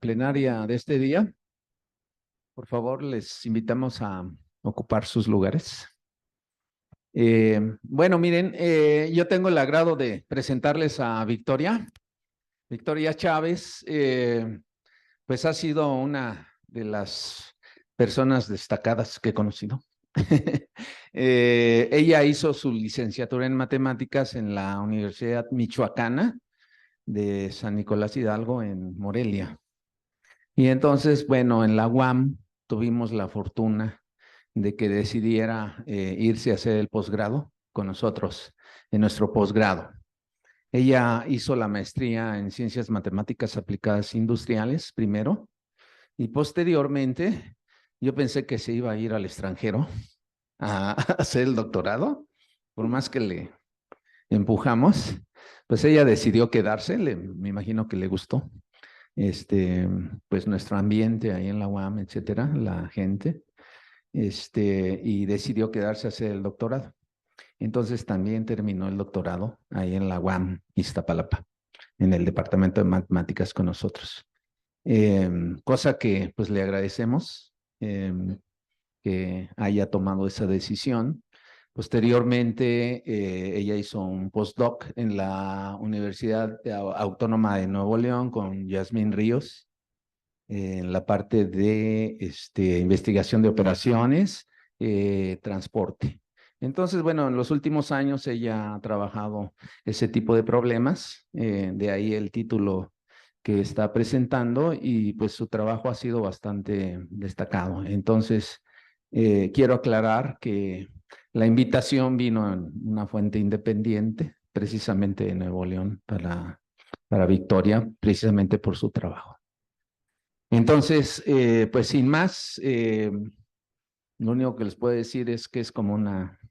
Plenaria de este día. Por favor, les invitamos a ocupar sus lugares. Bueno, miren, yo tengo el agrado de presentarles a Victoria. Victoria Chávez, pues ha sido una de las personas destacadas que he conocido. Ella hizo su licenciatura en matemáticas en la Universidad Michoacana de San Nicolás Hidalgo en Morelia. Y entonces, bueno, en la UAM tuvimos la fortuna de que decidiera irse a hacer el posgrado con nosotros, en nuestro posgrado. Ella hizo la maestría en Ciencias Matemáticas Aplicadas Industriales primero, y posteriormente yo pensé que se iba a ir al extranjero a hacer el doctorado, por más que le empujamos, pues ella decidió quedarse, me imagino que le gustó pues nuestro ambiente ahí en la UAM, etcétera, la gente, y decidió quedarse a hacer el doctorado. Entonces también terminó el doctorado ahí en la UAM, Iztapalapa, en el departamento de matemáticas con nosotros. Cosa que pues le agradecemos que haya tomado esa decisión. Posteriormente, ella hizo un postdoc en la Universidad Autónoma de Nuevo León con Yasmín Ríos, en la parte de investigación de operaciones, transporte. Entonces, bueno, en los últimos años ella ha trabajado ese tipo de problemas, de ahí el título que está presentando y pues su trabajo ha sido bastante destacado. Entonces, quiero aclarar que la invitación vino en una fuente independiente, precisamente de Nuevo León, para Victoria, precisamente por su trabajo. Entonces, pues sin más, lo único que les puedo decir es que es como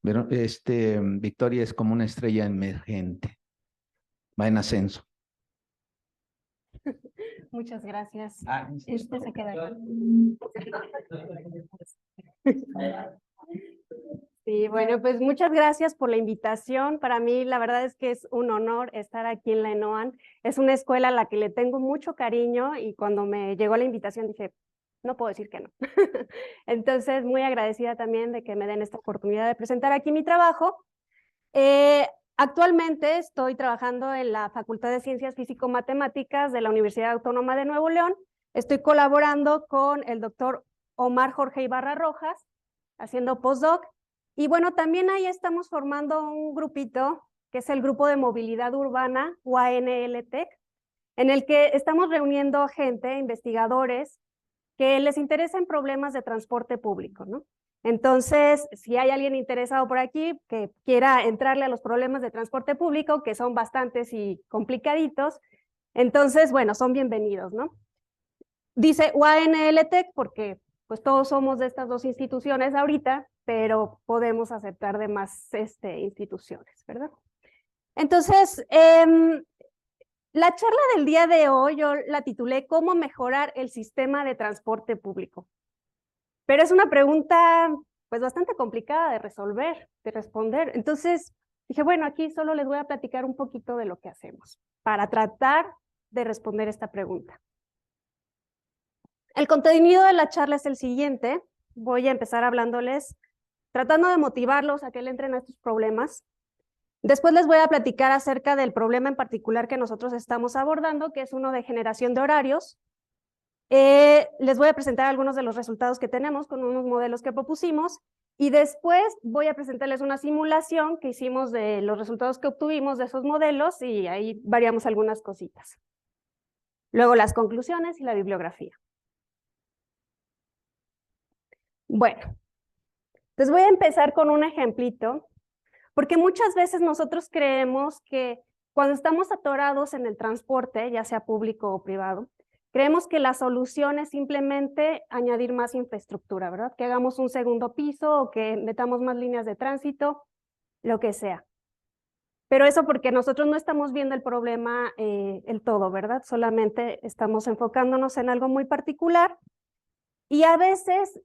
Victoria es como una estrella emergente, va en ascenso. Muchas gracias. Se queda acá. Sí, bueno, pues muchas gracias por la invitación. Para mí, la verdad es que es un honor estar aquí en la ENOAN. Es una escuela a la que le tengo mucho cariño y cuando me llegó la invitación dije, no puedo decir que no. Entonces, muy agradecida también de que me den esta oportunidad de presentar aquí mi trabajo. Actualmente estoy trabajando en la Facultad de Ciencias Físico-Matemáticas de la Universidad Autónoma de Nuevo León. Estoy colaborando con el doctor Omar Jorge Ibarra Rojas, haciendo postdoc. Y bueno, también ahí estamos formando un grupito, que es el Grupo de Movilidad Urbana, UANLTEC, en el que estamos reuniendo gente, investigadores, que les interesen problemas de transporte público, ¿no? Entonces, si hay alguien interesado por aquí que quiera entrarle a los problemas de transporte público, que son bastantes y complicaditos, entonces, bueno, son bienvenidos, ¿no? Dice UANLTEC porque pues todos somos de estas dos instituciones ahorita, pero podemos aceptar de más instituciones, ¿verdad? Entonces, la charla del día de hoy yo la titulé ¿Cómo mejorar el sistema de transporte público? Pero es una pregunta pues bastante complicada de resolver, de responder. Entonces dije, bueno, aquí solo les voy a platicar un poquito de lo que hacemos para tratar de responder esta pregunta. El contenido de la charla es el siguiente. Voy a empezar hablándoles, tratando de motivarlos a que le entren a estos problemas. Después les voy a platicar acerca del problema en particular que nosotros estamos abordando, que es uno de generación de horarios. Les voy a presentar algunos de los resultados que tenemos con unos modelos que propusimos y después voy a presentarles una simulación que hicimos de los resultados que obtuvimos de esos modelos y ahí variamos algunas cositas. Luego las conclusiones y la bibliografía. Bueno, les voy a empezar con un ejemplito, porque muchas veces nosotros creemos que cuando estamos atorados en el transporte, ya sea público o privado, creemos que la solución es simplemente añadir más infraestructura, ¿verdad? Que hagamos un segundo piso o que metamos más líneas de tránsito, lo que sea. Pero eso porque nosotros no estamos viendo el problema el todo, ¿verdad? Solamente estamos enfocándonos en algo muy particular y a veces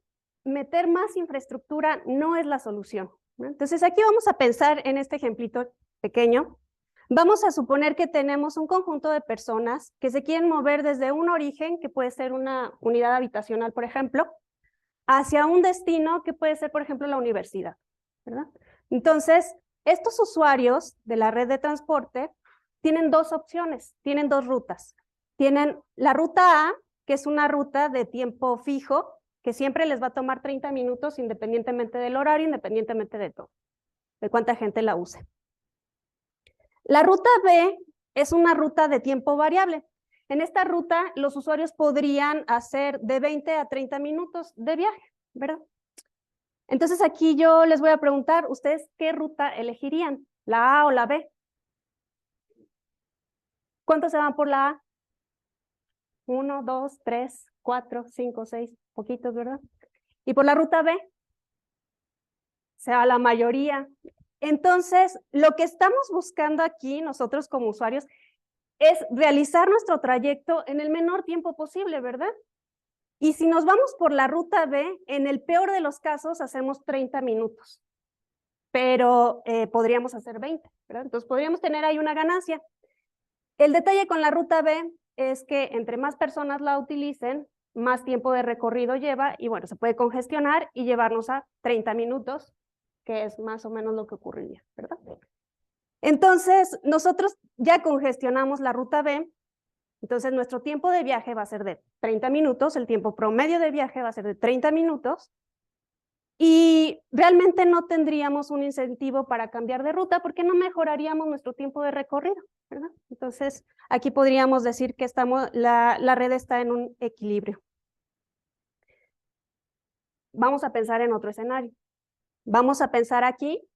meter más infraestructura no es la solución, ¿no? Entonces aquí vamos a pensar en este ejemplito pequeño. Vamos a suponer que tenemos un conjunto de personas que se quieren mover desde un origen, que puede ser una unidad habitacional, por ejemplo, hacia un destino que puede ser, por ejemplo, la universidad, ¿verdad? Entonces, estos usuarios de la red de transporte tienen dos opciones, tienen dos rutas. Tienen la ruta A, que es una ruta de tiempo fijo, que siempre les va a tomar 30 minutos independientemente del horario, independientemente de todo, de cuánta gente la use. La ruta B es una ruta de tiempo variable. En esta ruta, los usuarios podrían hacer de 20 a 30 minutos de viaje, ¿verdad? Entonces aquí yo les voy a preguntar, ¿ustedes qué ruta elegirían? ¿La A o la B? ¿Cuántos se van por la A? 1, 2, 3, 4, 5, 6, poquitos, ¿verdad? ¿Y por la ruta B? O sea, la mayoría. Entonces, lo que estamos buscando aquí nosotros como usuarios es realizar nuestro trayecto en el menor tiempo posible, ¿verdad? Y si nos vamos por la ruta B, en el peor de los casos hacemos 30 minutos, pero podríamos hacer 20, ¿verdad? Entonces podríamos tener ahí una ganancia. El detalle con la ruta B es que entre más personas la utilicen, más tiempo de recorrido lleva y bueno, se puede congestionar y llevarnos a 30 minutos, que es más o menos lo que ocurriría, ¿verdad? Entonces, nosotros ya congestionamos la ruta B, entonces nuestro tiempo de viaje va a ser de 30 minutos, el tiempo promedio de viaje va a ser de 30 minutos, y realmente no tendríamos un incentivo para cambiar de ruta porque no mejoraríamos nuestro tiempo de recorrido, ¿verdad? Entonces, aquí podríamos decir que la red está en un equilibrio. Vamos a pensar en otro escenario. Vamos a pensar aquí,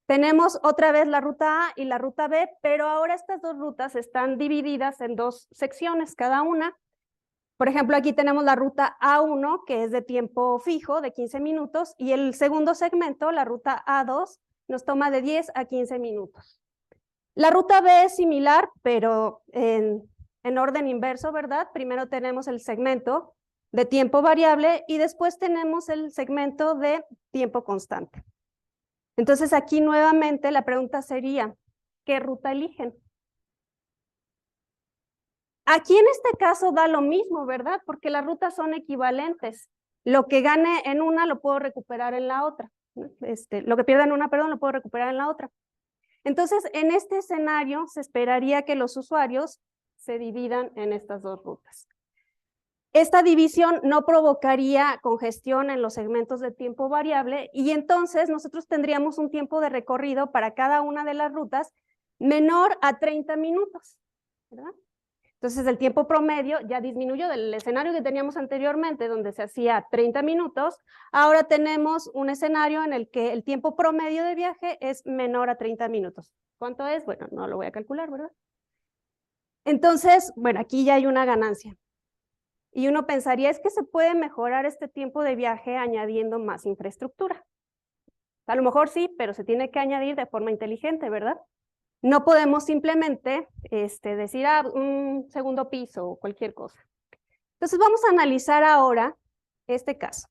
tenemos otra vez la ruta A y la ruta B, pero ahora estas dos rutas están divididas en dos secciones cada una. Por ejemplo, aquí tenemos la ruta A1, que es de tiempo fijo, de 15 minutos, y el segundo segmento, la ruta A2, nos toma de 10 a 15 minutos. La ruta B es similar, pero en orden inverso, ¿verdad? Primero tenemos el segmento de tiempo variable y después tenemos el segmento de tiempo constante. Entonces, aquí nuevamente la pregunta sería, ¿qué ruta eligen? Aquí en este caso da lo mismo, ¿verdad? Porque las rutas son equivalentes. Lo que gane en una lo puedo recuperar en la otra. Lo que pierda en una, perdón, lo puedo recuperar en la otra. Entonces, en este escenario se esperaría que los usuarios se dividan en estas dos rutas. Esta división no provocaría congestión en los segmentos de tiempo variable y entonces nosotros tendríamos un tiempo de recorrido para cada una de las rutas menor a 30 minutos, ¿verdad? Entonces el tiempo promedio ya disminuyó del escenario que teníamos anteriormente, donde se hacía 30 minutos, ahora tenemos un escenario en el que el tiempo promedio de viaje es menor a 30 minutos. ¿Cuánto es? Bueno, no lo voy a calcular, ¿verdad? Entonces, bueno, aquí ya hay una ganancia. Y uno pensaría, es que se puede mejorar este tiempo de viaje añadiendo más infraestructura. A lo mejor sí, pero se tiene que añadir de forma inteligente, ¿verdad? No podemos simplemente decir, un segundo piso o cualquier cosa. Entonces vamos a analizar ahora este caso.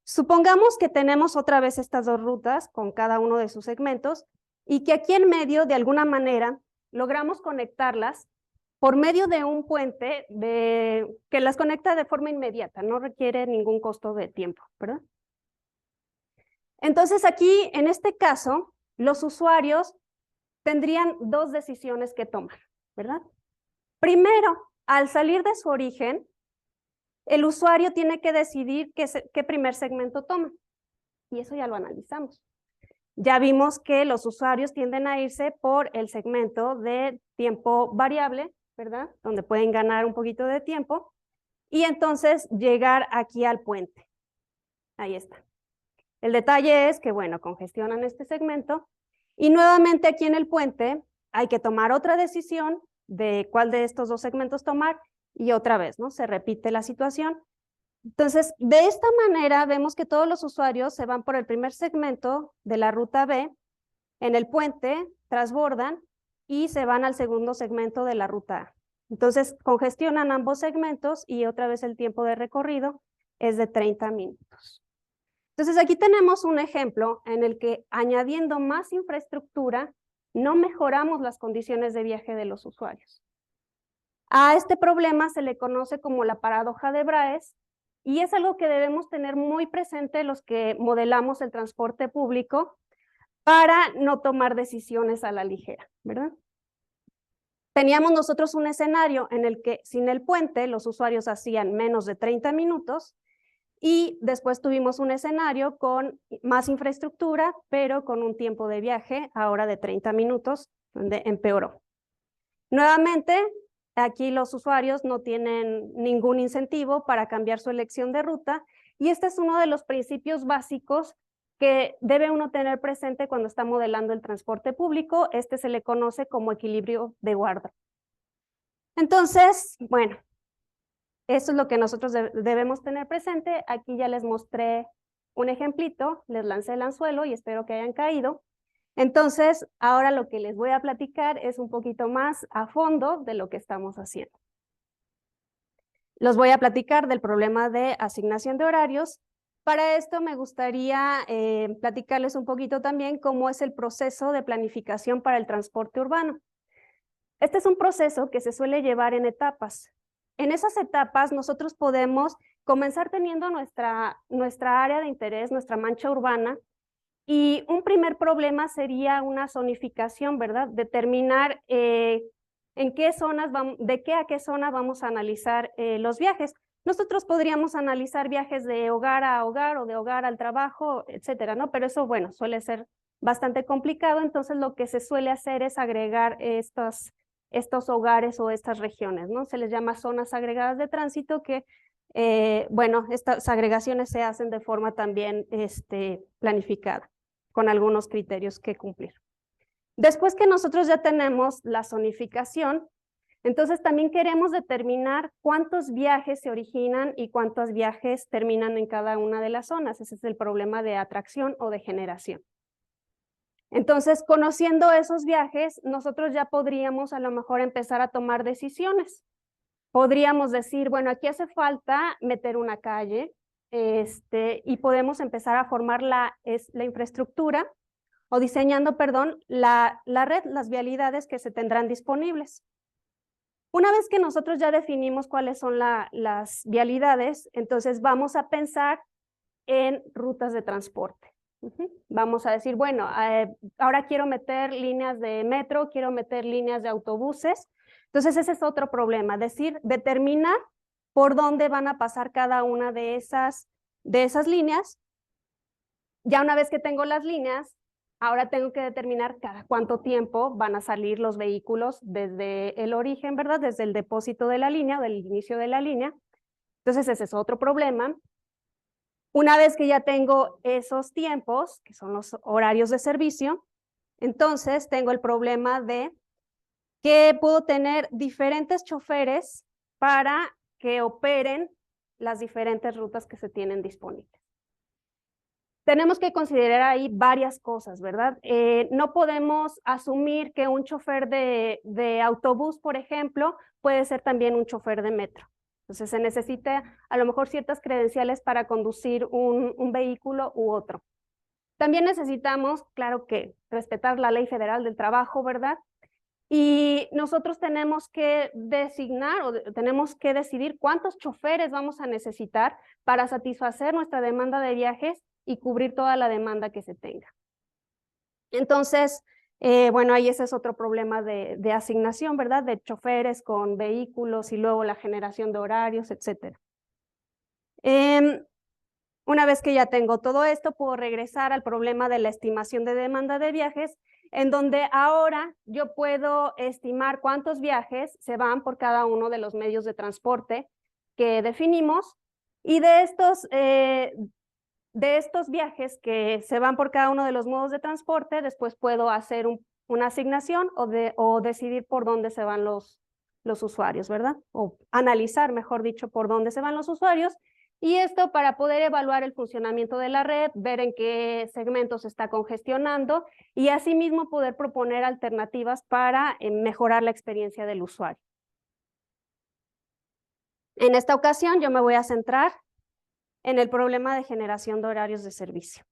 Supongamos que tenemos otra vez estas dos rutas con cada uno de sus segmentos y que aquí en medio, de alguna manera, logramos conectarlas por medio de un puente que las conecta de forma inmediata, no requiere ningún costo de tiempo, ¿verdad? Entonces aquí, en este caso, los usuarios tendrían dos decisiones que tomar, ¿verdad? Primero, al salir de su origen, el usuario tiene que decidir qué primer segmento toma, y eso ya lo analizamos. Ya vimos que los usuarios tienden a irse por el segmento de tiempo variable, ¿verdad? Donde pueden ganar un poquito de tiempo, y entonces llegar aquí al puente. Ahí está. El detalle es que, bueno, congestionan este segmento, y nuevamente aquí en el puente hay que tomar otra decisión de cuál de estos dos segmentos tomar, y otra vez, ¿no? Se repite la situación. Entonces, de esta manera vemos que todos los usuarios se van por el primer segmento de la ruta B, en el puente, transbordan y se van al segundo segmento de la ruta A. Entonces, congestionan ambos segmentos y otra vez el tiempo de recorrido es de 30 minutos. Entonces, aquí tenemos un ejemplo en el que añadiendo más infraestructura no mejoramos las condiciones de viaje de los usuarios. A este problema se le conoce como la paradoja de Braes y es algo que debemos tener muy presente los que modelamos el transporte público para no tomar decisiones a la ligera, ¿verdad? Teníamos nosotros un escenario en el que sin el puente los usuarios hacían menos de 30 minutos y después tuvimos un escenario con más infraestructura, pero con un tiempo de viaje ahora de 30 minutos, donde empeoró. Nuevamente, aquí los usuarios no tienen ningún incentivo para cambiar su elección de ruta y este es uno de los principios básicos que debe uno tener presente cuando está modelando el transporte público. Este se le conoce como equilibrio de Wardrop. Entonces, bueno, eso es lo que nosotros debemos tener presente. Aquí ya les mostré un ejemplito, les lancé el anzuelo y espero que hayan caído. Entonces, ahora lo que les voy a platicar es un poquito más a fondo de lo que estamos haciendo. Los voy a platicar del problema de asignación de horarios. Para esto me gustaría platicarles un poquito también cómo es el proceso de planificación para el transporte urbano. Este es un proceso que se suele llevar en etapas. En esas etapas nosotros podemos comenzar teniendo nuestra área de interés, nuestra mancha urbana, y un primer problema sería una zonificación, ¿verdad? Determinar en qué zonas de qué a qué zona vamos a analizar los viajes. Nosotros podríamos analizar viajes de hogar a hogar o de hogar al trabajo, etcétera, ¿no? Pero eso, bueno, suele ser bastante complicado, entonces lo que se suele hacer es agregar estos hogares o estas regiones, ¿no? Se les llama zonas agregadas de tránsito que, bueno, estas agregaciones se hacen de forma también planificada, con algunos criterios que cumplir. Después que nosotros ya tenemos la zonificación, entonces también queremos determinar cuántos viajes se originan y cuántos viajes terminan en cada una de las zonas. Ese es el problema de atracción o de generación. Entonces, conociendo esos viajes, nosotros ya podríamos a lo mejor empezar a tomar decisiones. Podríamos decir, bueno, aquí hace falta meter una calle, y podemos empezar a formar la infraestructura o diseñando, perdón, la red, las vialidades que se tendrán disponibles. Una vez que nosotros ya definimos cuáles son las vialidades, entonces vamos a pensar en rutas de transporte. Vamos a decir, bueno, ahora quiero meter líneas de metro, quiero meter líneas de autobuses. Entonces ese es otro problema, determinar por dónde van a pasar cada una de esas líneas. Ya una vez que tengo las líneas, ahora tengo que determinar cada cuánto tiempo van a salir los vehículos desde el origen, ¿verdad? Desde el depósito de la línea, del inicio de la línea. Entonces ese es otro problema. Una vez que ya tengo esos tiempos, que son los horarios de servicio, entonces tengo el problema de que puedo tener diferentes choferes para que operen las diferentes rutas que se tienen disponibles. Tenemos que considerar ahí varias cosas, ¿verdad? No podemos asumir que un chofer de autobús, por ejemplo, puede ser también un chofer de metro. Entonces se necesita a lo mejor ciertas credenciales para conducir un vehículo u otro. También necesitamos, claro que, respetar la Ley Federal del Trabajo, ¿verdad? Y nosotros tenemos que designar o tenemos que decidir cuántos choferes vamos a necesitar para satisfacer nuestra demanda de viajes y cubrir toda la demanda que se tenga. Entonces, bueno, ahí ese es otro problema de asignación, ¿verdad? De choferes con vehículos y luego la generación de horarios, etc. Una vez que ya tengo todo esto, puedo regresar al problema de la estimación de demanda de viajes, en donde ahora yo puedo estimar cuántos viajes se van por cada uno de los medios de transporte que definimos, y de estos viajes que se van por cada uno de los modos de transporte, después puedo hacer una asignación o decidir por dónde se van los usuarios, ¿verdad? O analizar, mejor dicho, por dónde se van los usuarios. Y esto para poder evaluar el funcionamiento de la red, ver en qué segmentos se está congestionando y asimismo poder proponer alternativas para mejorar la experiencia del usuario. En esta ocasión yo me voy a centrar en el problema de generación de horarios de servicio.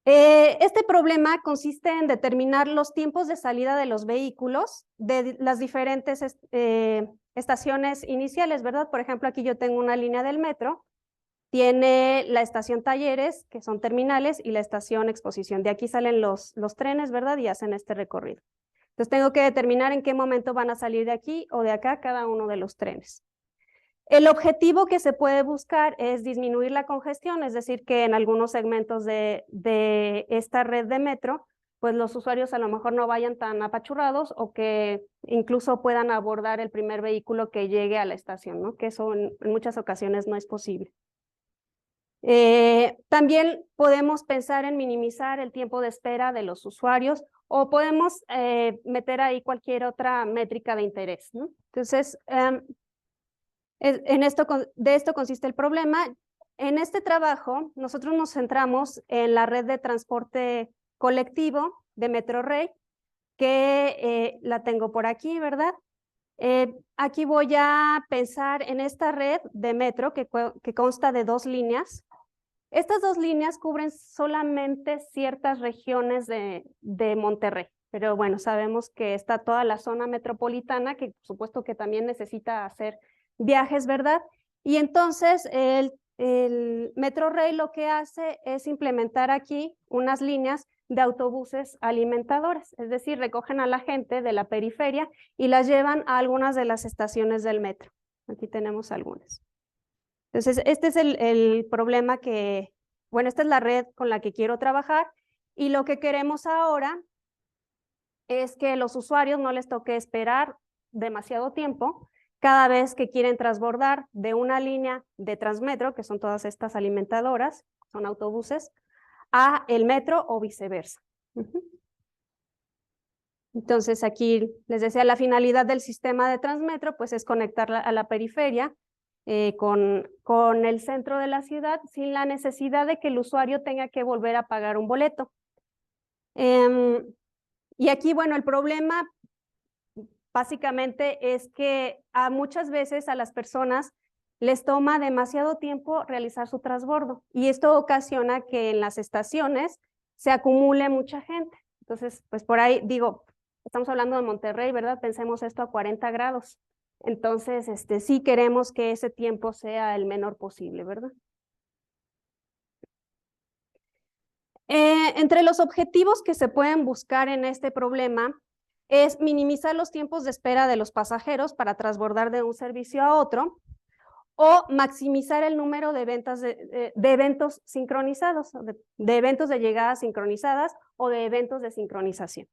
Este problema consiste en determinar los tiempos de salida de los vehículos de las diferentes estaciones iniciales, ¿verdad? Por ejemplo, aquí yo tengo una línea del metro, tiene la estación Talleres, que son terminales, y la estación Exposición. De aquí salen los trenes, ¿verdad? Y hacen este recorrido. Entonces tengo que determinar en qué momento van a salir de aquí o de acá cada uno de los trenes. El objetivo que se puede buscar es disminuir la congestión, es decir, que en algunos segmentos de esta red de metro, pues los usuarios a lo mejor no vayan tan apachurrados o que incluso puedan abordar el primer vehículo que llegue a la estación, ¿no? Que eso en muchas ocasiones no es posible. También podemos pensar en minimizar el tiempo de espera de los usuarios o podemos meter ahí cualquier otra métrica de interés, ¿no? Entonces, de esto consiste el problema. En este trabajo, nosotros nos centramos en la red de transporte colectivo de Metrorrey, que la tengo por aquí, ¿verdad? Aquí voy a pensar en esta red de metro que consta de 2 líneas. Estas 2 líneas cubren solamente ciertas regiones de Monterrey, pero bueno, sabemos que está toda la zona metropolitana, que por supuesto que también necesita hacer viajes, ¿verdad? Y entonces el Metrorrey lo que hace es implementar aquí unas líneas de autobuses alimentadores, es decir, recogen a la gente de la periferia y las llevan a algunas de las estaciones del metro. Aquí tenemos algunas. Entonces, este es el problema que, bueno, esta es la red con la que quiero trabajar y lo que queremos ahora es que los usuarios no les toque esperar demasiado tiempo cada vez que quieren transbordar de una línea de Transmetro, que son todas estas alimentadoras, son autobuses, a el metro o viceversa. Entonces aquí les decía, la finalidad del sistema de Transmetro pues es conectar a la periferia con el centro de la ciudad sin la necesidad de que el usuario tenga que volver a pagar un boleto. Y aquí, bueno, el problema básicamente es que muchas veces a las personas les toma demasiado tiempo realizar su transbordo y esto ocasiona que en las estaciones se acumule mucha gente. Entonces, pues por ahí digo, estamos hablando de Monterrey, ¿verdad? Pensemos esto a 40 grados. Entonces, sí queremos que ese tiempo sea el menor posible, ¿verdad? Entre los objetivos que se pueden buscar en este problema es minimizar los tiempos de espera de los pasajeros para transbordar de un servicio a otro o maximizar el número de eventos sincronizados, de eventos de llegadas sincronizadas o de eventos de sincronización.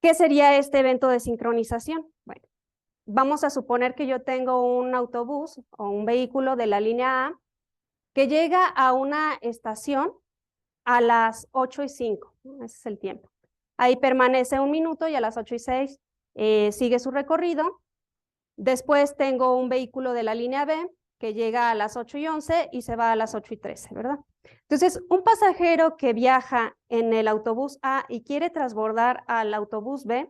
¿Qué sería este evento de sincronización? Bueno, vamos a suponer que yo tengo un autobús o un vehículo de la línea A que llega a una estación a las 8:05, ese es el tiempo. Ahí permanece 1 minuto y a las 8:06 sigue su recorrido. Después tengo un vehículo de la línea B que llega a las 8:11 y se va a las 8:13, ¿verdad? Entonces, un pasajero que viaja en el autobús A y quiere transbordar al autobús B,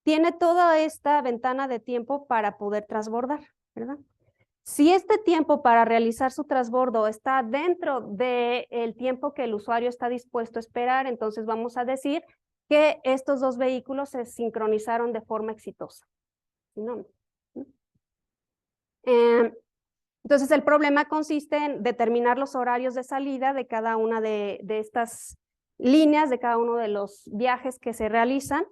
tiene toda esta ventana de tiempo para poder transbordar, ¿verdad? Si este tiempo para realizar su transbordo está dentro del tiempo que el usuario está dispuesto a esperar, entonces vamos a decir que estos 2 vehículos se sincronizaron de forma exitosa. ¿No? Entonces el problema consiste en determinar los horarios de salida de cada una de estas líneas, de cada uno de los viajes que se realizan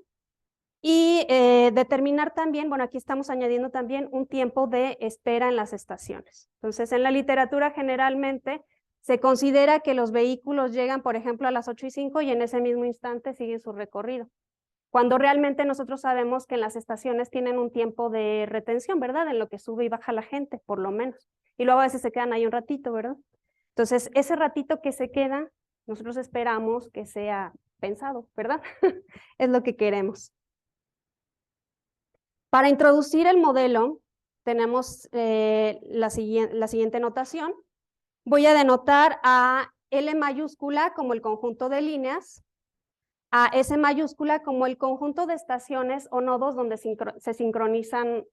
y determinar también, bueno, aquí estamos añadiendo también un tiempo de espera en las estaciones. Entonces, en la literatura generalmente se considera que los vehículos llegan, por ejemplo, a las 8:05 y en ese mismo instante siguen su recorrido. Cuando realmente nosotros sabemos que en las estaciones tienen un tiempo de retención, ¿verdad? En lo que sube y baja la gente, por lo menos. Y luego a veces se quedan ahí un ratito, ¿verdad? Entonces, ese ratito que se queda, nosotros esperamos que sea pensado, ¿verdad? Es lo que queremos. Para introducir el modelo, tenemos la siguiente notación. Voy a denotar a L mayúscula como el conjunto de líneas, a S mayúscula como el conjunto de estaciones o nodos donde se sincronizan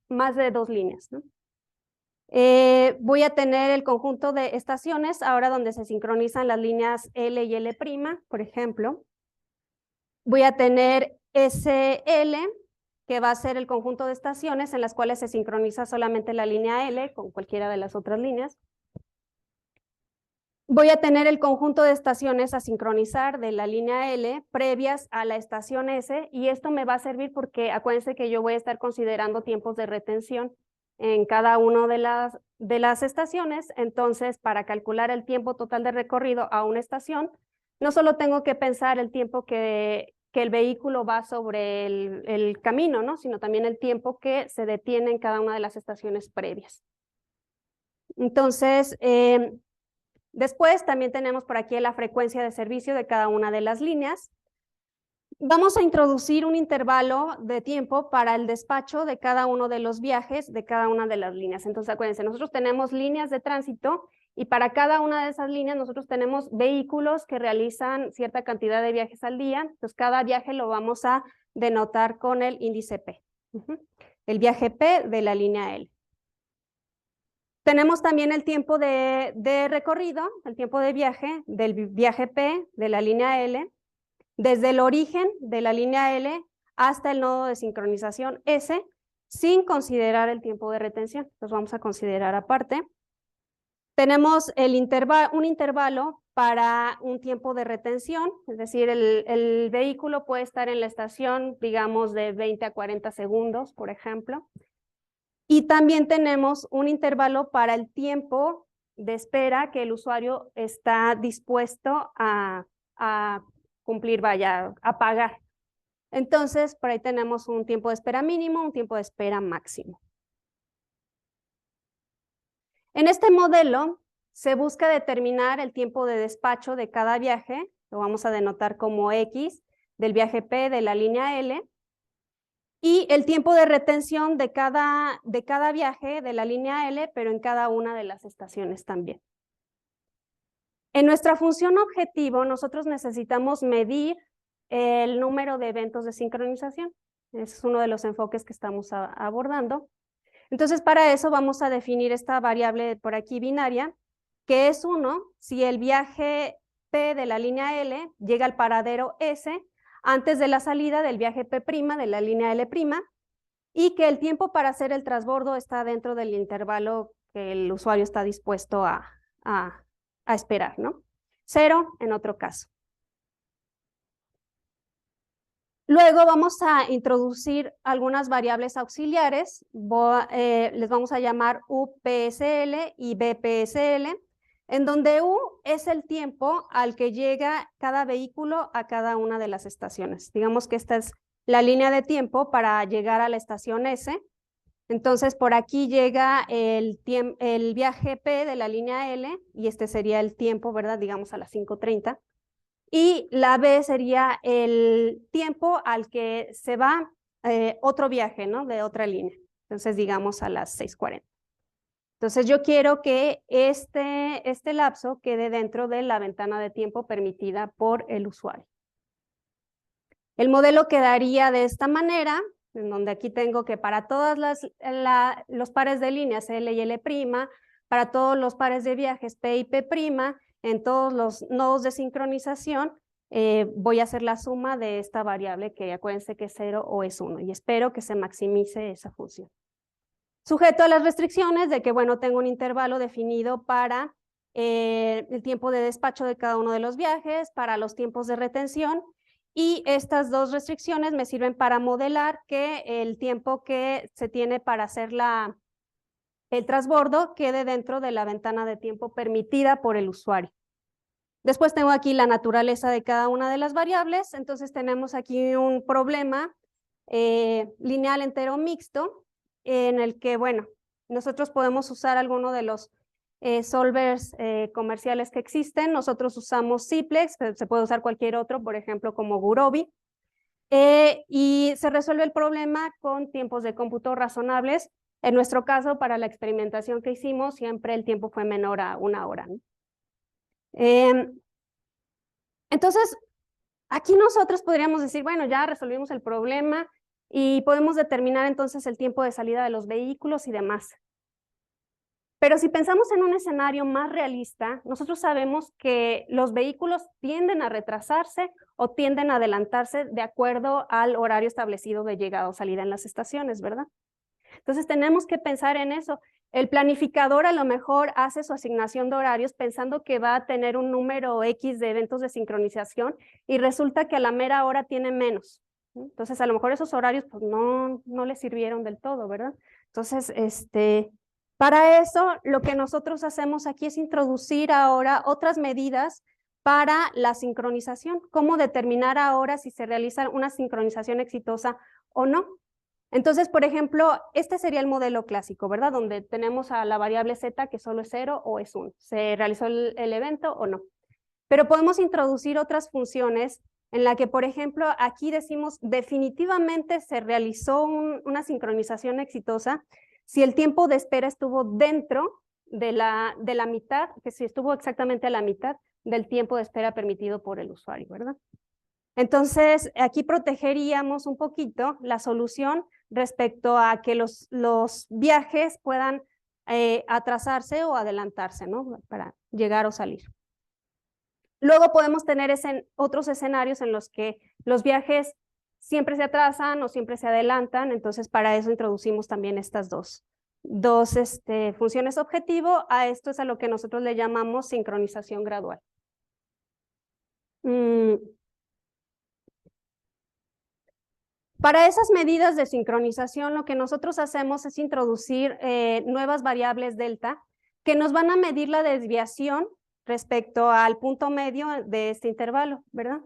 más de 2 líneas, ¿no? Voy a tener el conjunto de estaciones, ahora donde se sincronizan las líneas L y L', por ejemplo. Voy a tener SL, que va a ser el conjunto de estaciones en las cuales se sincroniza solamente la línea L con cualquiera de las otras líneas. Voy a tener el conjunto de estaciones a sincronizar de la línea L previas a la estación S, y esto me va a servir porque acuérdense que yo voy a estar considerando tiempos de retención en cada una de las estaciones. Entonces, para calcular el tiempo total de recorrido a una estación, no solo tengo que pensar el tiempo que el vehículo va sobre el camino, ¿no? Sino también el tiempo que se detiene en cada una de las estaciones previas. Entonces, después también tenemos por aquí la frecuencia de servicio de cada una de las líneas. Vamos a introducir un intervalo de tiempo para el despacho de cada uno de los viajes de cada una de las líneas. Entonces, acuérdense, nosotros tenemos líneas de tránsito y para cada una de esas líneas nosotros tenemos vehículos que realizan cierta cantidad de viajes al día. Entonces, cada viaje lo vamos a denotar con el índice P. El viaje P de la línea L. Tenemos también el tiempo de recorrido, el tiempo de viaje del viaje P de la línea L, desde el origen de la línea L hasta el nodo de sincronización S, sin considerar el tiempo de retención. Los vamos a considerar aparte. Tenemos un intervalo para un tiempo de retención, es decir, el vehículo puede estar en la estación, digamos, de 20 a 40 segundos, por ejemplo. Y también tenemos un intervalo para el tiempo de espera que el usuario está dispuesto a cumplir, a pagar. Entonces, por ahí tenemos un tiempo de espera mínimo, un tiempo de espera máximo. En este modelo se busca determinar el tiempo de despacho de cada viaje, lo vamos a denotar como X, del viaje P de la línea L, y el tiempo de retención de cada viaje de la línea L, pero en cada una de las estaciones también. En nuestra función objetivo, nosotros necesitamos medir el número de eventos de sincronización. Ese es uno de los enfoques que estamos abordando. Entonces, para eso vamos a definir esta variable por aquí binaria, que es 1 si el viaje P de la línea L llega al paradero S antes de la salida del viaje P' de la línea L', y que el tiempo para hacer el transbordo está dentro del intervalo que el usuario está dispuesto a esperar, ¿no? 0 en otro caso. Luego vamos a introducir algunas variables auxiliares, les vamos a llamar UPSL y BPSL, en donde U es el tiempo al que llega cada vehículo a cada una de las estaciones. Digamos que esta es la línea de tiempo para llegar a la estación S. Entonces, por aquí llega el viaje P de la línea L, y este sería el tiempo, ¿verdad? Digamos a las 5:30. Y la B sería el tiempo al que se va otro viaje, ¿no? De otra línea. Entonces, digamos a las 6:40. Entonces, yo quiero que este lapso quede dentro de la ventana de tiempo permitida por el usuario. El modelo quedaría de esta manera, en donde aquí tengo que para todos los pares de líneas L y L', para todos los pares de viajes P y P', en todos los nodos de sincronización, voy a hacer la suma de esta variable, que acuérdense que es 0 o es 1, y espero que se maximice esa función. Sujeto a las restricciones de que, bueno, tengo un intervalo definido para el tiempo de despacho de cada uno de los viajes, para los tiempos de retención, y estas dos restricciones me sirven para modelar que el tiempo que se tiene para hacer el transbordo quede dentro de la ventana de tiempo permitida por el usuario. Después tengo aquí la naturaleza de cada una de las variables. Entonces tenemos aquí un problema lineal entero mixto, en el que, bueno, nosotros podemos usar alguno de los solvers comerciales que existen. Nosotros usamos Simplex, pero se puede usar cualquier otro, por ejemplo, como Gurobi. Y se resuelve el problema con tiempos de cómputo razonables. En nuestro caso, para la experimentación que hicimos, siempre el tiempo fue menor a 1 hora, ¿no? Entonces, aquí nosotros podríamos decir, bueno, ya resolvimos el problema y podemos determinar entonces el tiempo de salida de los vehículos y demás. Pero si pensamos en un escenario más realista, nosotros sabemos que los vehículos tienden a retrasarse o tienden a adelantarse de acuerdo al horario establecido de llegada o salida en las estaciones, ¿verdad? Entonces tenemos que pensar en eso. El planificador a lo mejor hace su asignación de horarios pensando que va a tener un número X de eventos de sincronización y resulta que a la mera hora tiene menos. Entonces a lo mejor esos horarios pues no le sirvieron del todo, ¿verdad? Entonces, para eso lo que nosotros hacemos aquí es introducir ahora otras medidas para la sincronización. ¿Cómo determinar ahora si se realiza una sincronización exitosa o no? Entonces, por ejemplo, este sería el modelo clásico, ¿verdad? Donde tenemos a la variable z que solo es 0 o es 1. ¿Se realizó el evento o no? Pero podemos introducir otras funciones en la que, por ejemplo, aquí decimos definitivamente se realizó una sincronización exitosa si el tiempo de espera estuvo dentro de la mitad, que si estuvo exactamente a la mitad del tiempo de espera permitido por el usuario, ¿verdad? Entonces, aquí protegeríamos un poquito la solución respecto a que los viajes puedan atrasarse o adelantarse, ¿no? Para llegar o salir. Luego podemos tener otros escenarios en los que los viajes siempre se atrasan o siempre se adelantan, entonces para eso introducimos también estas dos funciones objetivo. A esto es a lo que nosotros le llamamos sincronización gradual. Para esas medidas de sincronización, lo que nosotros hacemos es introducir nuevas variables delta que nos van a medir la desviación respecto al punto medio de este intervalo, ¿verdad?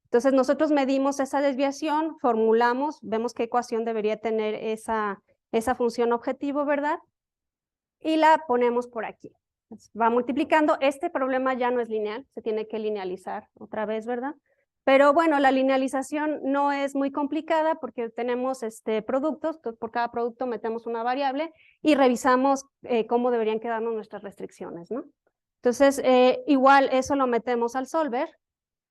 Entonces nosotros medimos esa desviación, formulamos, vemos qué ecuación debería tener esa función objetivo, ¿verdad? Y la ponemos por aquí. Va multiplicando. Este problema ya no es lineal, se tiene que linealizar otra vez, ¿verdad? Pero bueno, la linealización no es muy complicada porque tenemos productos, entonces por cada producto metemos una variable y revisamos cómo deberían quedarnos nuestras restricciones, ¿no? Entonces, igual eso lo metemos al solver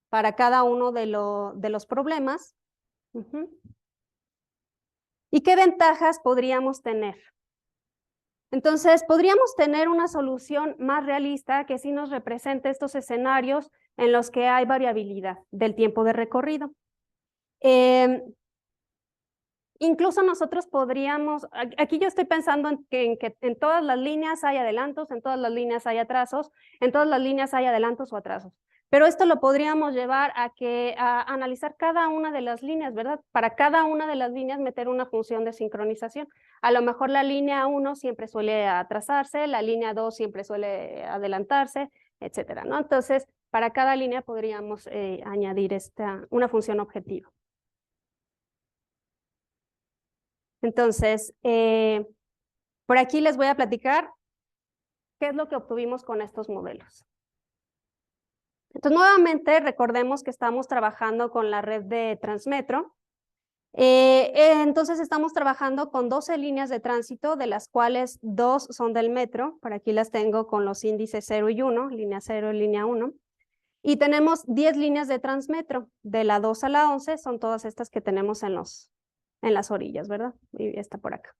para cada uno de los problemas. ¿Y qué ventajas podríamos tener? Entonces, podríamos tener una solución más realista que sí nos represente estos escenarios en los que hay variabilidad del tiempo de recorrido. Incluso nosotros podríamos, aquí yo estoy pensando en que en todas las líneas hay adelantos, en todas las líneas hay atrasos, en todas las líneas hay adelantos o atrasos. Pero esto lo podríamos llevar a analizar cada una de las líneas, ¿verdad? Para cada una de las líneas meter una función de sincronización. A lo mejor la línea 1 siempre suele atrasarse, la línea 2 siempre suele adelantarse, etcétera, ¿no? Entonces, para cada línea podríamos añadir una función objetiva. Entonces, por aquí les voy a platicar qué es lo que obtuvimos con estos modelos. Entonces, nuevamente, recordemos que estamos trabajando con la red de Transmetro. Entonces, estamos trabajando con 12 líneas de tránsito, de las cuales 2 son del metro. Por aquí las tengo con los índices 0 y 1, línea 0 y línea 1. Y tenemos 10 líneas de Transmetro, de la 2 a la 11, son todas estas que tenemos en las orillas, ¿verdad? Y está por acá.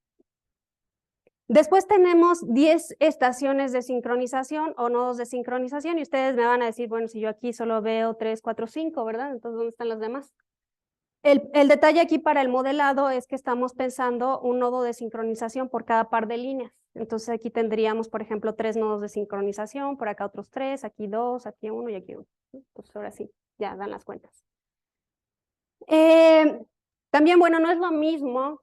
Después tenemos 10 estaciones de sincronización o nodos de sincronización y ustedes me van a decir, bueno, si yo aquí solo veo 3, 4, 5, ¿verdad? Entonces, ¿dónde están las demás? El detalle aquí para el modelado es que estamos pensando un nodo de sincronización por cada par de líneas. Entonces aquí tendríamos, por ejemplo, 3 nodos de sincronización, por acá otros 3, aquí 2, aquí 1 y aquí 1. Entonces ahora sí, ya dan las cuentas. También, bueno, no es lo mismo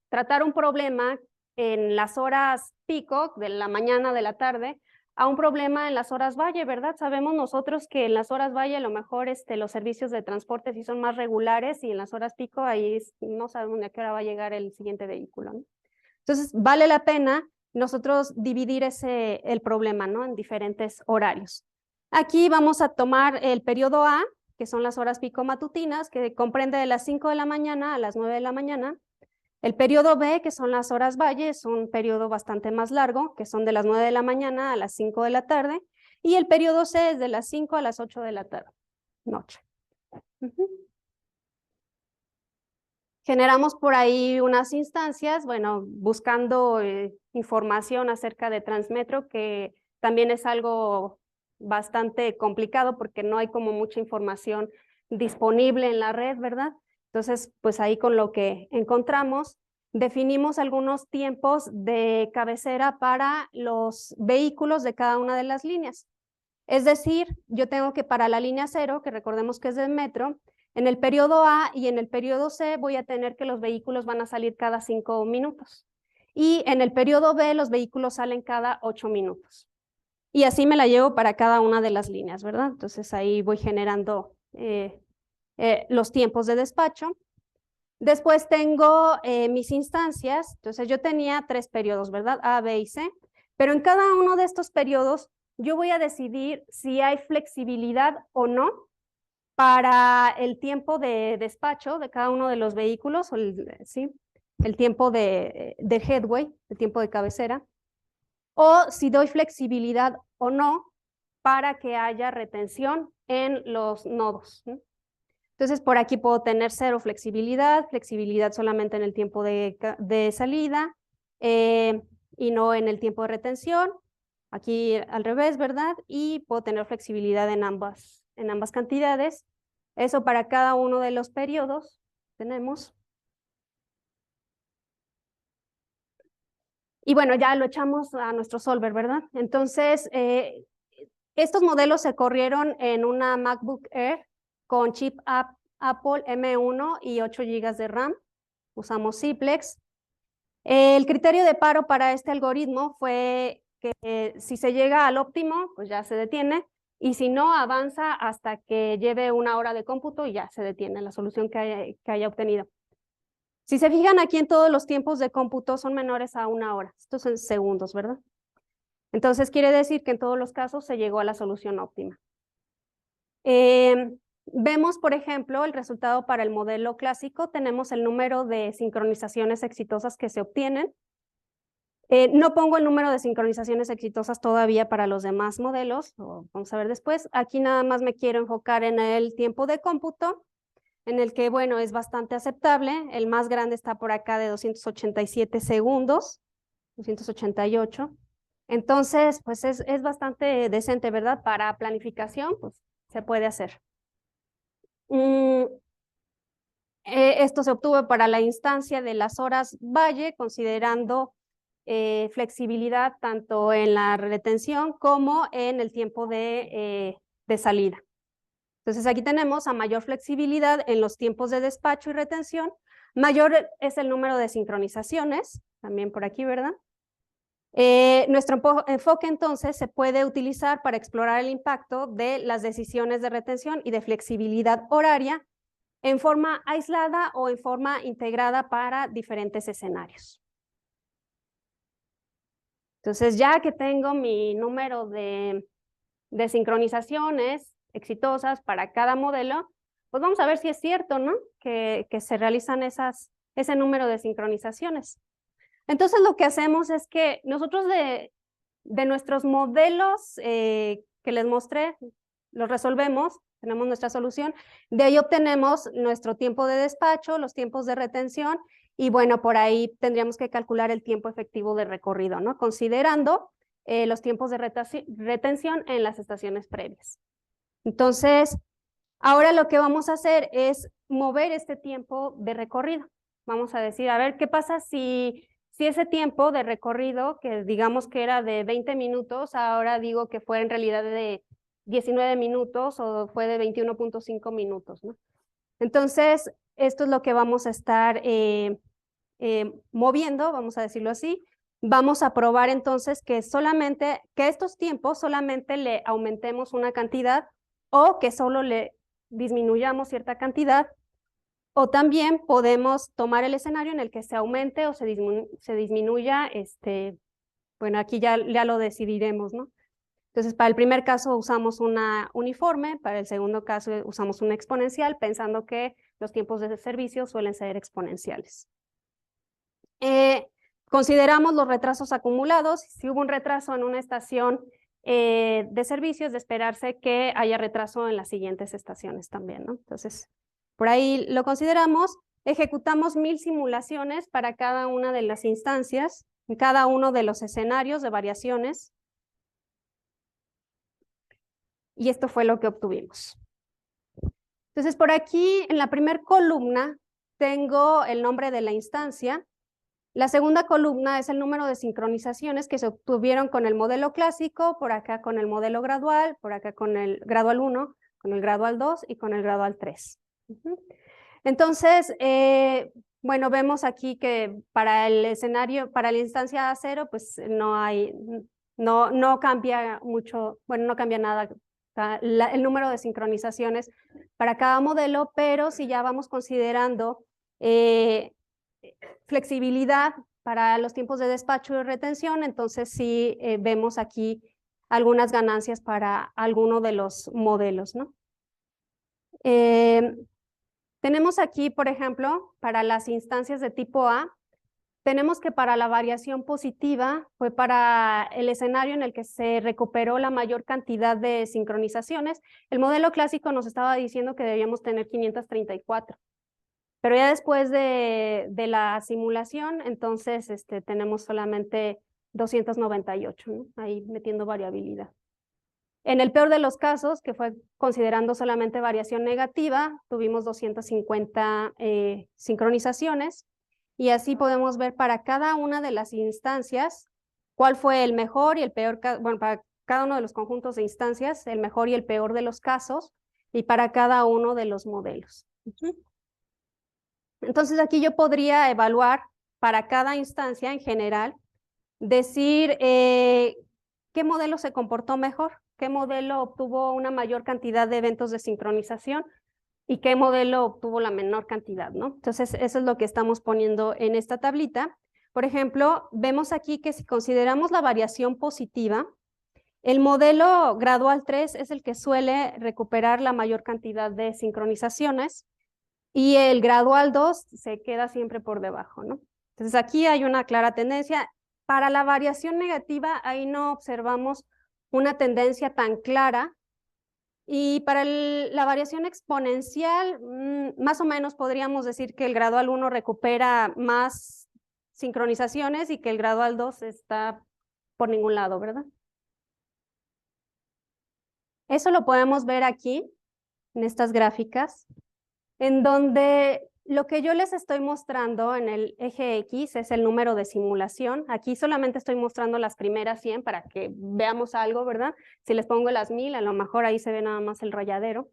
tratar un problema en las horas pico, de la mañana, de la tarde, a un problema en las horas valle, ¿verdad? Sabemos nosotros que en las horas valle a lo mejor los servicios de transporte sí son más regulares y en las horas pico ahí no sabemos ni a qué hora va a llegar el siguiente vehículo, ¿no? Entonces, vale la pena nosotros dividir el problema, ¿no? En diferentes horarios. Aquí vamos a tomar el periodo A, que son las horas pico matutinas, que comprende de las 5 de la mañana a las 9 de la mañana. El periodo B, que son las horas valle, es un periodo bastante más largo, que son de las 9 de la mañana a las 5 de la tarde. Y el periodo C es de las 5 a las 8 de la tarde, noche. Generamos por ahí unas instancias, bueno, buscando información acerca de Transmetro, que también es algo bastante complicado porque no hay como mucha información disponible en la red, ¿verdad? Entonces, pues ahí con lo que encontramos, definimos algunos tiempos de cabecera para los vehículos de cada una de las líneas. Es decir, yo tengo que para la línea 0, que recordemos que es del metro, en el periodo A y en el periodo C voy a tener que los vehículos van a salir cada 5 minutos. Y en el periodo B los vehículos salen cada 8 minutos. Y así me la llevo para cada una de las líneas, ¿verdad? Entonces ahí voy generando los tiempos de despacho. Después tengo mis instancias. Entonces yo tenía 3 periodos, ¿verdad? A, B y C. Pero en cada uno de estos periodos yo voy a decidir si hay flexibilidad o no para el tiempo de despacho de cada uno de los vehículos, o el tiempo de headway, el tiempo de cabecera, o si doy flexibilidad o no para que haya retención en los nodos, ¿no? Entonces, por aquí puedo tener 0 flexibilidad, flexibilidad solamente en el tiempo de salida y no en el tiempo de retención. Aquí al revés, ¿verdad? Y puedo tener flexibilidad en ambas cantidades. Eso para cada uno de los periodos tenemos. Y bueno, ya lo echamos a nuestro solver, ¿verdad? Entonces, estos modelos se corrieron en una MacBook Air con chip Apple M1 y 8 GB de RAM. Usamos Simplex. El criterio de paro para este algoritmo fue que si se llega al óptimo, pues ya se detiene, y si no, avanza hasta que lleve 1 hora de cómputo y ya se detiene la solución que haya obtenido. Si se fijan aquí en todos los tiempos de cómputo son menores a 1 hora. Estos son segundos, ¿verdad? Entonces quiere decir que en todos los casos se llegó a la solución óptima. Vemos, por ejemplo, el resultado para el modelo clásico. Tenemos el número de sincronizaciones exitosas que se obtienen. No pongo el número de sincronizaciones exitosas todavía para los demás modelos, vamos a ver después. Aquí nada más me quiero enfocar en el tiempo de cómputo, en el que, bueno, es bastante aceptable. El más grande está por acá de 287 segundos, 288. Entonces, pues es bastante decente, ¿verdad? Para planificación, pues se puede hacer. Esto se obtuvo para la instancia de las horas valle, considerando flexibilidad tanto en la retención como en el tiempo de salida. Entonces aquí tenemos a mayor flexibilidad en los tiempos de despacho y retención, mayor es el número de sincronizaciones, también por aquí, ¿verdad? Nuestro enfoque entonces se puede utilizar para explorar el impacto de las decisiones de retención y de flexibilidad horaria en forma aislada o en forma integrada para diferentes escenarios. Entonces, ya que tengo mi número de sincronizaciones exitosas para cada modelo, pues vamos a ver si es cierto, ¿no? Que se realizan ese número de sincronizaciones. Entonces, lo que hacemos es que nosotros de nuestros modelos que les mostré, los resolvemos, tenemos nuestra solución, de ahí obtenemos nuestro tiempo de despacho, los tiempos de retención, y bueno, por ahí tendríamos que calcular el tiempo efectivo de recorrido, ¿no? Considerando los tiempos de retención en las estaciones previas. Entonces, ahora lo que vamos a hacer es mover este tiempo de recorrido. Vamos a decir, a ver, ¿qué pasa si ese tiempo de recorrido, que digamos que era de 20 minutos, ahora digo que fue en realidad de 19 minutos o fue de 21.5 minutos, ¿no? Entonces, esto es lo que vamos a estar moviendo, vamos a decirlo así. Vamos a probar entonces que estos tiempos solamente le aumentemos una cantidad o que solo le disminuyamos cierta cantidad, o también podemos tomar el escenario en el que se aumente o se disminuya, bueno, aquí ya lo decidiremos, ¿no? Entonces, para el primer caso usamos una uniforme, para el segundo caso usamos una exponencial, pensando que los tiempos de servicio suelen ser exponenciales. Consideramos los retrasos acumulados. Si hubo un retraso en una estación de servicio, es de esperarse que haya retraso en las siguientes estaciones también, ¿no? Entonces, por ahí lo consideramos. ejecutamos 1000 simulaciones para cada una de las instancias, en cada uno de los escenarios de variaciones. Y esto fue lo que obtuvimos. Entonces, por aquí, en la primera columna, tengo el nombre de la instancia. La segunda columna es el número de sincronizaciones que se obtuvieron con el modelo clásico, por acá con el modelo gradual, por acá con el gradual 1, con el gradual 2 y con el gradual 3. Entonces, bueno, vemos aquí que para el escenario, para la instancia A0, pues no cambia mucho, bueno, no cambia nada el número de sincronizaciones para cada modelo, pero si ya vamos considerando flexibilidad para los tiempos de despacho y retención, entonces sí vemos aquí algunas ganancias para alguno de los modelos, ¿no? Tenemos aquí, por ejemplo, para las instancias de tipo A, tenemos que para la variación positiva fue para el escenario en el que se recuperó la mayor cantidad de sincronizaciones. El modelo clásico nos estaba diciendo que debíamos tener 534. Pero ya después de la simulación, entonces tenemos solamente 298, ¿no? Ahí metiendo variabilidad. En el peor de los casos, que fue considerando solamente variación negativa, tuvimos 250 sincronizaciones, y así podemos ver para cada una de las instancias cuál fue el mejor y el peor, bueno, para cada uno de los conjuntos de instancias, el mejor y el peor de los casos, y para cada uno de los modelos. Entonces aquí yo podría evaluar para cada instancia en general, decir qué modelo se comportó mejor, qué modelo obtuvo una mayor cantidad de eventos de sincronización y qué modelo obtuvo la menor cantidad, ¿no? Entonces eso es lo que estamos poniendo en esta tablita. Por ejemplo, vemos aquí que si consideramos la variación positiva, el modelo gradual 3 es el que suele recuperar la mayor cantidad de sincronizaciones, y el gradual 2 se queda siempre por debajo, ¿no? Entonces aquí hay una clara tendencia. Para la variación negativa, ahí no observamos una tendencia tan clara. Y para la variación exponencial, más o menos podríamos decir que el gradual 1 recupera más sincronizaciones y que el gradual 2 está por ningún lado, ¿verdad? Eso lo podemos ver aquí, en estas gráficas, en donde lo que yo les estoy mostrando en el eje X es el número de simulación. Aquí solamente estoy mostrando las primeras 100 para que veamos algo, ¿verdad? Si les pongo las 1000, a lo mejor ahí se ve nada más el rayadero.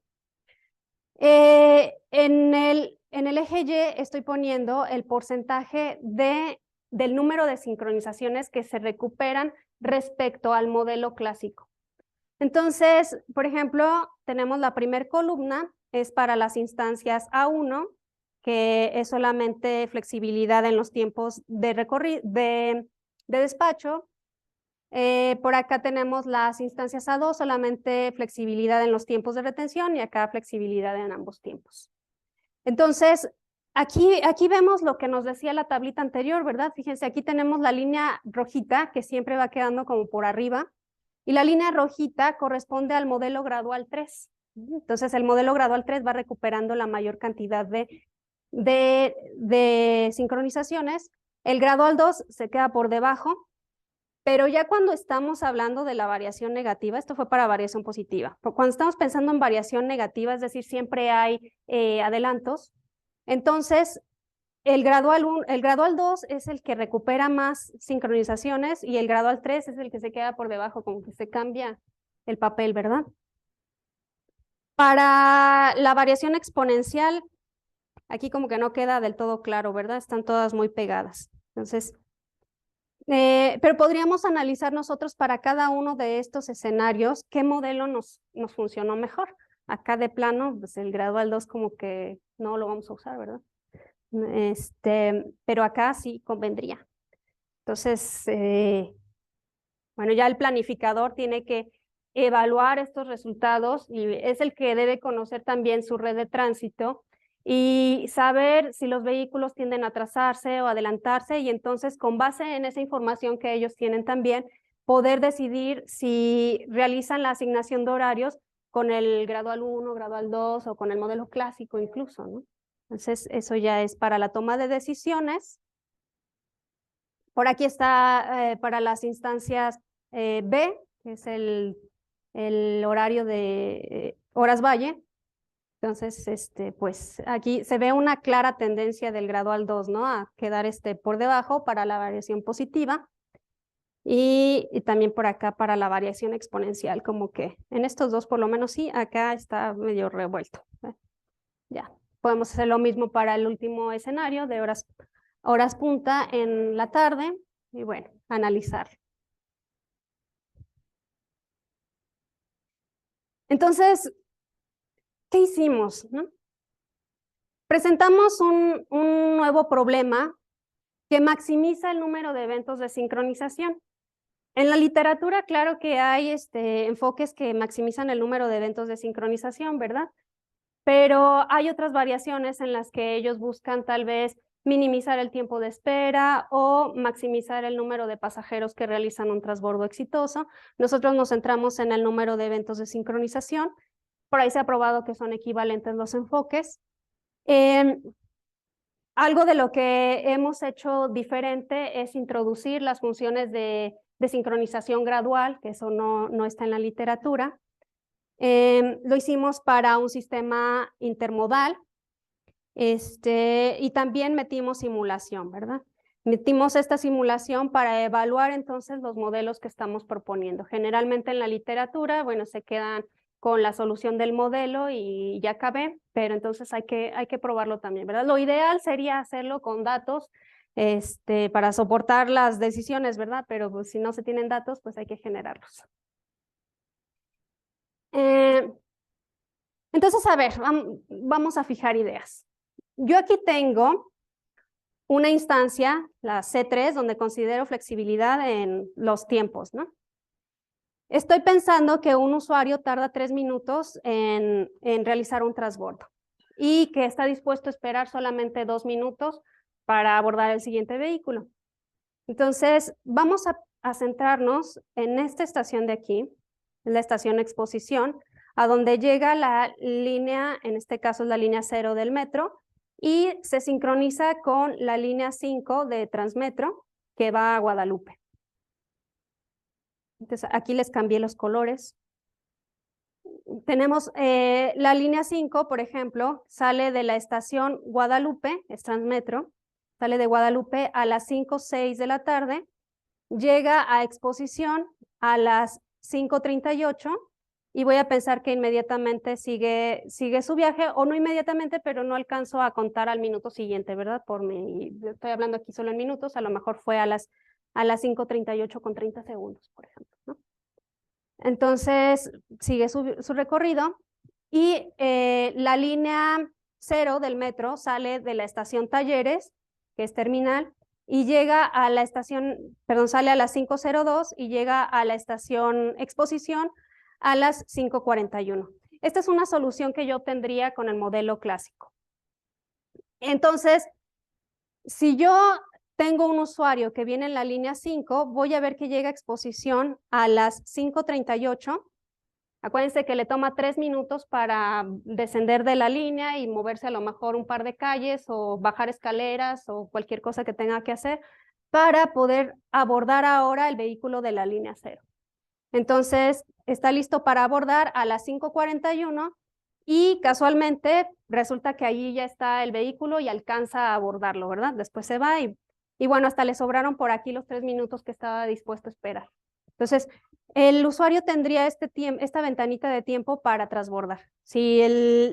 En el eje Y estoy poniendo el porcentaje del número de sincronizaciones que se recuperan respecto al modelo clásico. Entonces, por ejemplo, tenemos la primera columna, es para las instancias A1, que es solamente flexibilidad en los tiempos de despacho. Por acá tenemos las instancias A2, solamente flexibilidad en los tiempos de retención, y acá flexibilidad en ambos tiempos. Entonces, aquí vemos lo que nos decía la tablita anterior, ¿verdad? Fíjense, aquí tenemos la línea rojita que siempre va quedando como por arriba, y la línea rojita corresponde al modelo gradual 3. Entonces, el modelo gradual 3 va recuperando la mayor cantidad de sincronizaciones. El gradual 2 se queda por debajo, pero ya cuando estamos hablando de la variación negativa, esto fue para variación positiva. Cuando estamos pensando en variación negativa, es decir, siempre hay adelantos, entonces el gradual 2 es el que recupera más sincronizaciones y el gradual 3 es el que se queda por debajo, como que se cambia el papel, ¿verdad? Para la variación exponencial, aquí como que no queda del todo claro, ¿verdad? Están todas muy pegadas. Entonces, pero podríamos analizar nosotros para cada uno de estos escenarios qué modelo nos funcionó mejor. Acá de plano, pues el gradual 2 como que no lo vamos a usar, ¿verdad? Pero acá sí convendría. Entonces, bueno, ya el planificador tiene que evaluar estos resultados y es el que debe conocer también su red de tránsito y saber si los vehículos tienden a atrasarse o adelantarse, y entonces con base en esa información que ellos tienen también, poder decidir si realizan la asignación de horarios con el gradual 1, gradual 2 o con el modelo clásico incluso, ¿no? Entonces, eso ya es para la toma de decisiones. Por aquí está para las instancias B, que es el horario de horas valle. Entonces, pues aquí se ve una clara tendencia del gradual 2, ¿no? A quedar por debajo para la variación positiva y también por acá para la variación exponencial, como que en estos dos por lo menos sí, acá está medio revuelto. Ya, podemos hacer lo mismo para el último escenario de horas punta en la tarde y bueno, analizar. Entonces, ¿qué hicimos? ¿No? Presentamos un nuevo problema que maximiza el número de eventos de sincronización. En la literatura, claro que hay enfoques que maximizan el número de eventos de sincronización, ¿verdad? Pero hay otras variaciones en las que ellos buscan tal vez minimizar el tiempo de espera o maximizar el número de pasajeros que realizan un transbordo exitoso. Nosotros nos centramos en el número de eventos de sincronización. Por ahí se ha probado que son equivalentes los enfoques. Algo de lo que hemos hecho diferente es introducir las funciones de sincronización gradual, que eso no está en la literatura. Lo hicimos para un sistema intermodal y también metimos simulación, ¿verdad? Metimos esta simulación para evaluar entonces los modelos que estamos proponiendo. Generalmente en la literatura, bueno, se quedan con la solución del modelo y ya acabé, pero entonces hay que probarlo también, ¿verdad? Lo ideal sería hacerlo con datos para soportar las decisiones, ¿verdad? Pero pues, si no se tienen datos, pues hay que generarlos. Entonces, a ver, vamos a fijar ideas. Yo aquí tengo una instancia, la C3, donde considero flexibilidad en los tiempos, ¿no? Estoy pensando que un usuario tarda 3 minutos en realizar un transbordo y que está dispuesto a esperar solamente 2 minutos para abordar el siguiente vehículo. Entonces, vamos a centrarnos en esta estación de aquí, en la estación exposición, a donde llega la línea, en este caso es la línea 0 del metro, y se sincroniza con la línea 5 de Transmetro, que va a Guadalupe. Entonces, aquí les cambié los colores. Tenemos la línea 5, por ejemplo, sale de la estación Guadalupe, es Transmetro, sale de Guadalupe a las 5:06 de la tarde, llega a exposición a las 5:38 y voy a pensar que inmediatamente sigue su viaje, o no inmediatamente, pero no alcanzo a contar al minuto siguiente, ¿verdad? Estoy hablando aquí solo en minutos, a lo mejor fue a las 5:38 con 30 segundos, por ejemplo, ¿no? Entonces, sigue su recorrido y la línea 0 del metro sale de la estación Talleres, que es terminal, y llega a la estación, perdón, sale a las 5:02 y llega a la estación Exposición a las 5:41. Esta es una solución que yo obtendría con el modelo clásico. Entonces, si yo tengo un usuario que viene en la línea 5, voy a ver que llega a exposición a las 5:38. Acuérdense que le toma 3 minutos para descender de la línea y moverse a lo mejor un par de calles o bajar escaleras o cualquier cosa que tenga que hacer para poder abordar ahora el vehículo de la línea 0. Entonces, está listo para abordar a las 5:41 y casualmente resulta que allí ya está el vehículo y alcanza a abordarlo, ¿verdad? Después se va y bueno, hasta le sobraron por aquí los 3 minutos que estaba dispuesto a esperar. Entonces, el usuario tendría esta ventanita de tiempo para transbordar. Si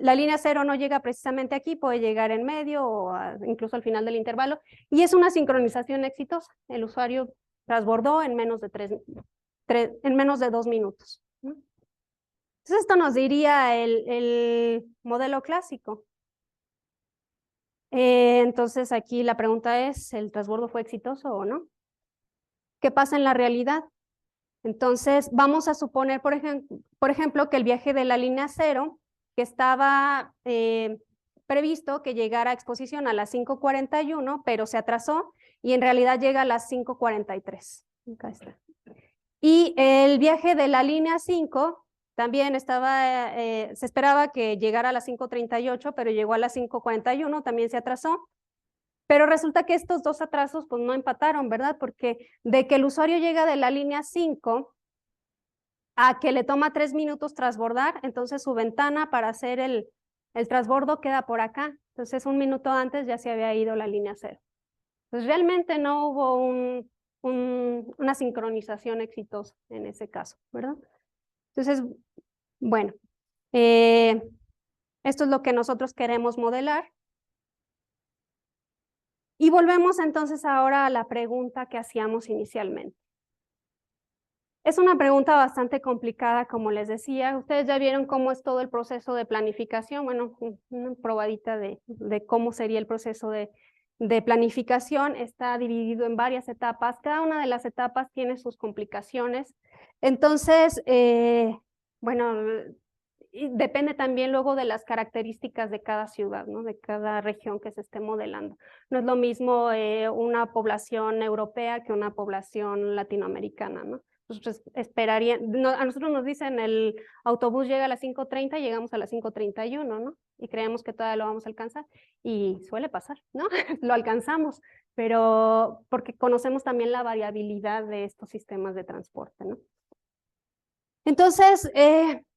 la línea 0 no llega precisamente aquí, puede llegar en medio o incluso al final del intervalo. Y es una sincronización exitosa. El usuario transbordó en menos de 2 minutos. Entonces, esto nos diría el modelo clásico. Entonces, aquí la pregunta es, ¿el transbordo fue exitoso o no? ¿Qué pasa en la realidad? Entonces, vamos a suponer, por ejemplo, que el viaje de la línea 0, que estaba previsto que llegara a exposición a las 5:41, pero se atrasó y en realidad llega a las 5:43. Acá está. Y el viaje de la línea 5 También estaba, se esperaba que llegara a las 5:38, pero llegó a las 5:41, también se atrasó. Pero resulta que estos dos atrasos pues no empataron, ¿verdad? Porque de que el usuario llega de la línea 5 a que le toma 3 minutos transbordar, entonces su ventana para hacer el transbordo queda por acá. Entonces 1 minuto antes ya se había ido la línea 0. Entonces realmente no hubo una sincronización exitosa en ese caso, ¿verdad? Entonces, bueno, esto es lo que nosotros queremos modelar. Y volvemos entonces ahora a la pregunta que hacíamos inicialmente. Es una pregunta bastante complicada, como les decía. Ustedes ya vieron cómo es todo el proceso de planificación. Bueno, una probadita de cómo sería el proceso de planificación. Está dividido en varias etapas. Cada una de las etapas tiene sus complicaciones. Entonces, bueno, y depende también luego de las características de cada ciudad, ¿no? De cada región que se esté modelando. No es lo mismo una población europea que una población latinoamericana, ¿no? Nosotros a nosotros nos dicen el autobús llega a las 5:30, llegamos a las 5:31, ¿no? Y creemos que todavía lo vamos a alcanzar. Y suele pasar, ¿no? Lo alcanzamos, pero porque conocemos también la variabilidad de estos sistemas de transporte, ¿no? Entonces,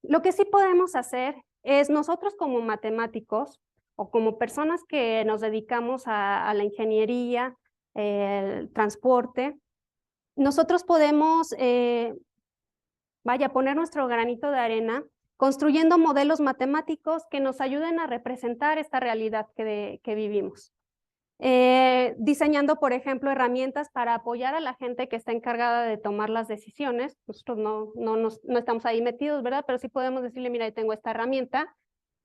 lo que sí podemos hacer es nosotros como matemáticos o como personas que nos dedicamos a la ingeniería, el transporte, nosotros podemos, poner nuestro granito de arena construyendo modelos matemáticos que nos ayuden a representar esta realidad que vivimos. Diseñando, por ejemplo, herramientas para apoyar a la gente que está encargada de tomar las decisiones. Nosotros no estamos ahí metidos, ¿verdad? Pero sí podemos decirle, mira, ahí tengo esta herramienta,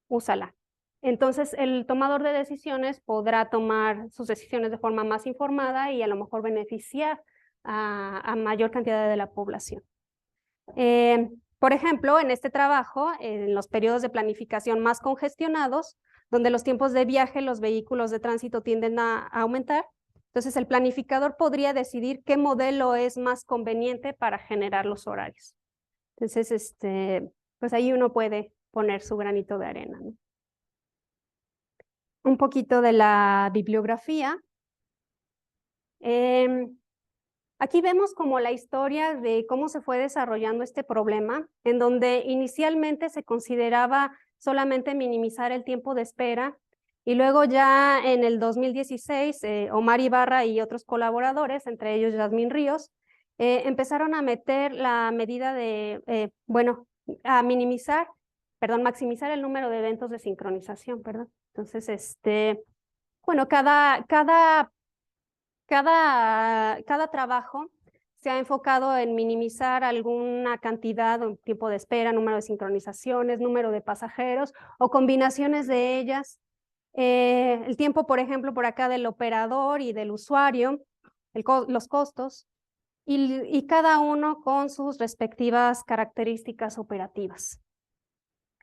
úsala. Entonces, el tomador de decisiones podrá tomar sus decisiones de forma más informada y a lo mejor beneficiar a mayor cantidad de la población. Por ejemplo, en este trabajo, en los periodos de planificación más congestionados, donde los tiempos de viaje, los vehículos de tránsito tienden a aumentar, entonces el planificador podría decidir qué modelo es más conveniente para generar los horarios. Entonces, pues ahí uno puede poner su granito de arena, ¿no? Un poquito de la bibliografía. Aquí vemos como la historia de cómo se fue desarrollando este problema, en donde inicialmente se consideraba solamente minimizar el tiempo de espera, y luego ya en el 2016, Omar Ibarra y otros colaboradores, entre ellos Yasmín Ríos, empezaron a meter la medida de, a maximizar el número de eventos de sincronización, perdón. Entonces, bueno, cada trabajo se ha enfocado en minimizar alguna cantidad o tiempo de espera, número de sincronizaciones, número de pasajeros o combinaciones de ellas. El tiempo, por ejemplo, por acá del operador y del usuario, los costos, y cada uno con sus respectivas características operativas.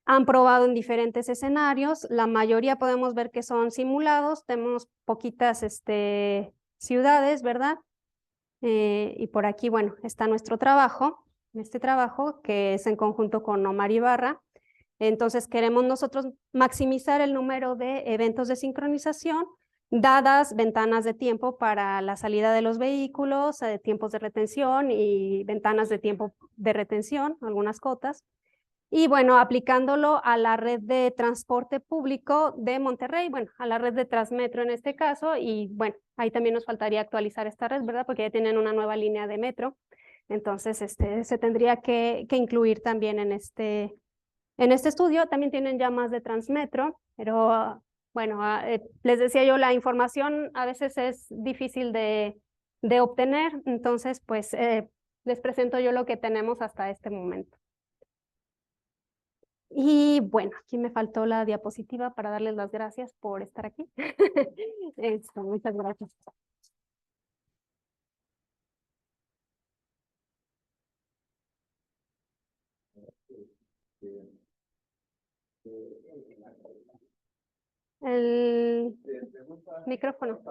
Han probado en diferentes escenarios, la mayoría podemos ver que son simulados, tenemos poquitas ciudades, ¿verdad? Y por aquí, bueno, está nuestro trabajo, este trabajo que es en conjunto con Omar Ibarra. Entonces queremos nosotros maximizar el número de eventos de sincronización, dadas ventanas de tiempo para la salida de los vehículos, tiempos de retención y ventanas de tiempo de retención, algunas cotas. Y bueno, aplicándolo a la red de transporte público de Monterrey, bueno, a la red de Transmetro en este caso, y bueno, ahí también nos faltaría actualizar esta red, ¿verdad? Porque ya tienen una nueva línea de metro, entonces se tendría que incluir también en este estudio. También tienen ya más de Transmetro, pero bueno, les decía yo, la información a veces es difícil de obtener, entonces pues les presento yo lo que tenemos hasta este momento. Y bueno, aquí me faltó la diapositiva para darles las gracias por estar aquí. Muchas gracias. El micrófono.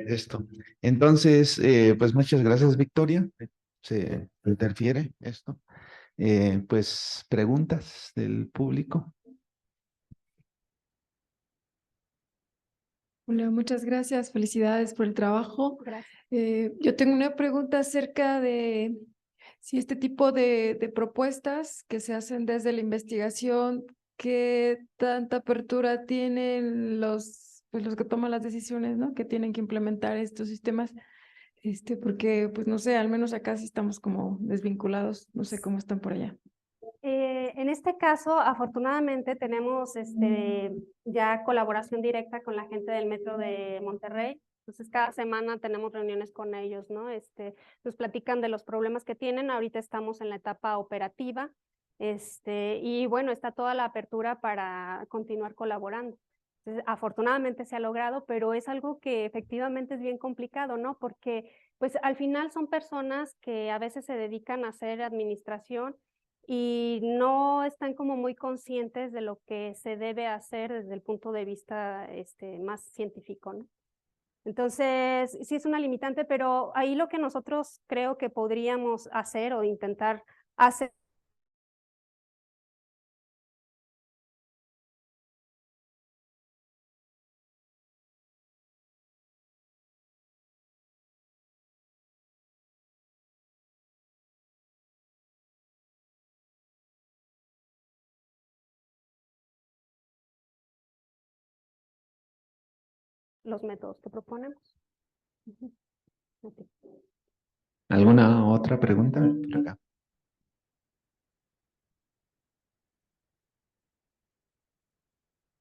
Esto. Entonces, pues muchas gracias, Victoria. Se interfiere esto. Pues preguntas del público. Hola, muchas gracias. Felicidades por el trabajo. Gracias. Yo tengo una pregunta acerca de si este tipo de propuestas que se hacen desde la investigación, ¿qué tanta apertura tienen pues, los que toman las decisiones, ¿no? Que tienen que implementar estos sistemas. Porque, pues no sé, al menos acá sí estamos como desvinculados, no sé cómo están por allá. En este caso, afortunadamente, tenemos ya colaboración directa con la gente del Metro de Monterrey. Entonces, cada semana tenemos reuniones con ellos, ¿no? Nos platican de los problemas que tienen. Ahorita estamos en la etapa operativa. Y bueno, está toda la apertura para continuar colaborando. Entonces, afortunadamente se ha logrado, pero es algo que efectivamente es bien complicado, ¿no? Porque, pues, al final son personas que a veces se dedican a hacer administración y no están como muy conscientes de lo que se debe hacer desde el punto de vista más científico, ¿no? Entonces, sí es una limitante, pero ahí lo que nosotros creo que podríamos hacer o intentar hacer los métodos que proponemos. Ujú. Ok. ¿Alguna otra pregunta por acá?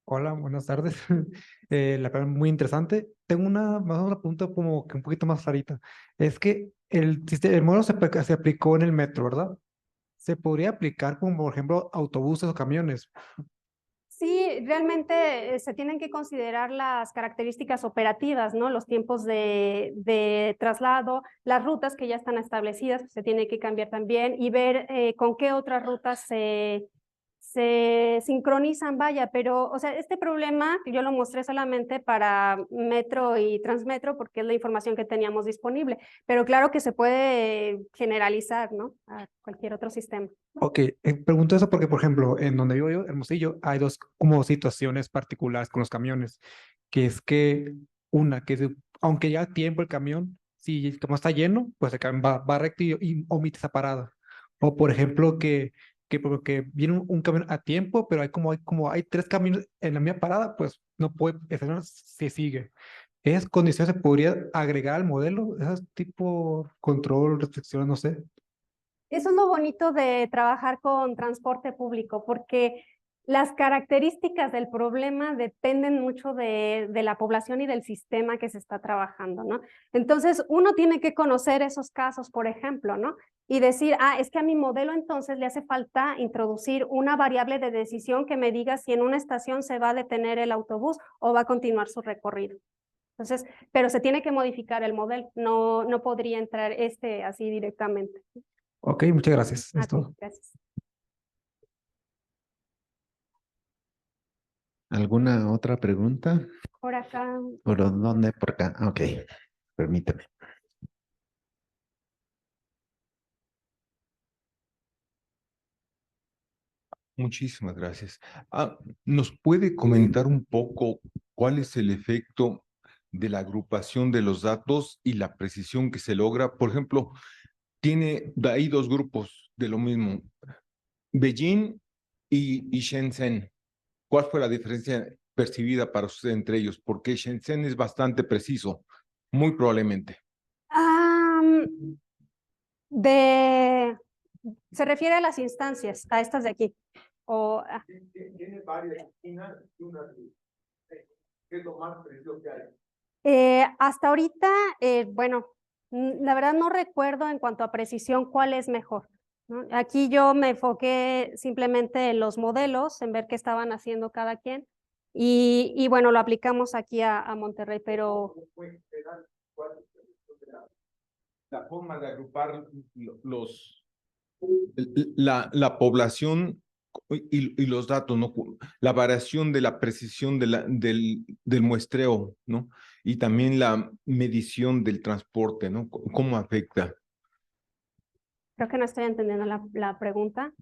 Hola, buenas tardes. La verdad, muy interesante. Tengo más una pregunta como que un poquito más rarita. Es que el modelo se aplicó en el metro, ¿verdad? ¿Se podría aplicar como, por ejemplo, autobuses o camiones? Sí, realmente se tienen que considerar las características operativas, ¿no? Los tiempos de traslado, las rutas que ya están establecidas, pues, se tiene que cambiar también y ver con qué otras rutas se sincronizan, vaya, pero, o sea, este problema yo lo mostré solamente para Metro y Transmetro porque es la información que teníamos disponible, pero claro que se puede generalizar, ¿no? A cualquier otro sistema. Ok, pregunto eso porque, por ejemplo, en donde vivo yo, Hermosillo, hay dos como situaciones particulares con los camiones, que es que una, aunque ya tiempo el camión, si como está lleno, pues el camión va recto y omite esa parada. O, por ejemplo, porque viene un camión a tiempo, pero hay tres camiones en la misma parada, pues no puede, ese no se sigue. ¿Es condición se podría agregar al modelo? ¿Esos tipo control, restricciones, no sé? Eso es lo bonito de trabajar con transporte público, porque las características del problema dependen mucho de la población y del sistema que se está trabajando, ¿no? Entonces, uno tiene que conocer esos casos, por ejemplo, ¿no? Y decir, es que a mi modelo entonces le hace falta introducir una variable de decisión que me diga si en una estación se va a detener el autobús o va a continuar su recorrido. Entonces, pero se tiene que modificar el modelo, no podría entrar así directamente. Ok, muchas gracias. Es todo. Gracias. ¿Alguna otra pregunta? Por acá. ¿Por dónde? Por acá. Ok, permíteme. Muchísimas gracias. ¿Nos puede comentar un poco cuál es el efecto de la agrupación de los datos y la precisión que se logra? Por ejemplo, tiene ahí dos grupos de lo mismo, Beijing y Shenzhen. ¿Cuál fue la diferencia percibida para usted entre ellos? Porque Shenzhen es bastante preciso, muy probablemente. De, se refiere a las instancias, a estas de aquí. Tiene varias esquinas y una ¿qué es lo más preciso que hay? Hasta ahorita, bueno, la verdad no recuerdo en cuanto a precisión cuál es mejor, ¿no? Aquí yo me enfoqué simplemente en los modelos, en ver qué estaban haciendo cada quien, y bueno, lo aplicamos aquí a Monterrey, pero La forma de agrupar la población y los datos, ¿no? La variación de la precisión del muestreo, ¿no? Y también la medición del transporte, ¿no? ¿Cómo afecta? Creo que no estoy entendiendo la pregunta.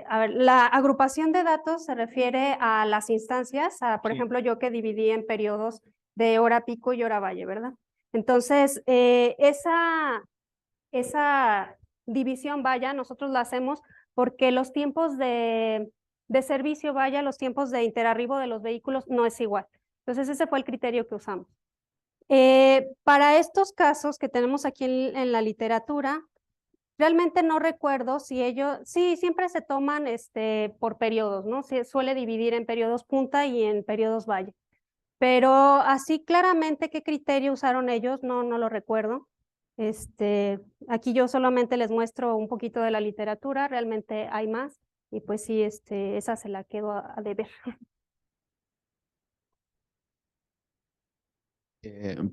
A ver, la agrupación de datos se refiere a las instancias, por Sí. ejemplo, yo que dividí en periodos de hora pico y hora valle, ¿verdad? Entonces, esa división, vaya, nosotros la hacemos porque los tiempos de servicio, vaya, los tiempos de interarribo de los vehículos no es igual. Entonces, ese fue el criterio que usamos. Para estos casos que tenemos aquí en la literatura, realmente no recuerdo si ellos, sí, siempre se toman por periodos, ¿no? Se suele dividir en periodos punta y en periodos valle. Pero así claramente qué criterio usaron ellos, no lo recuerdo. Aquí yo solamente les muestro un poquito de la literatura, realmente hay más, y pues sí, esa se la quedo a deber.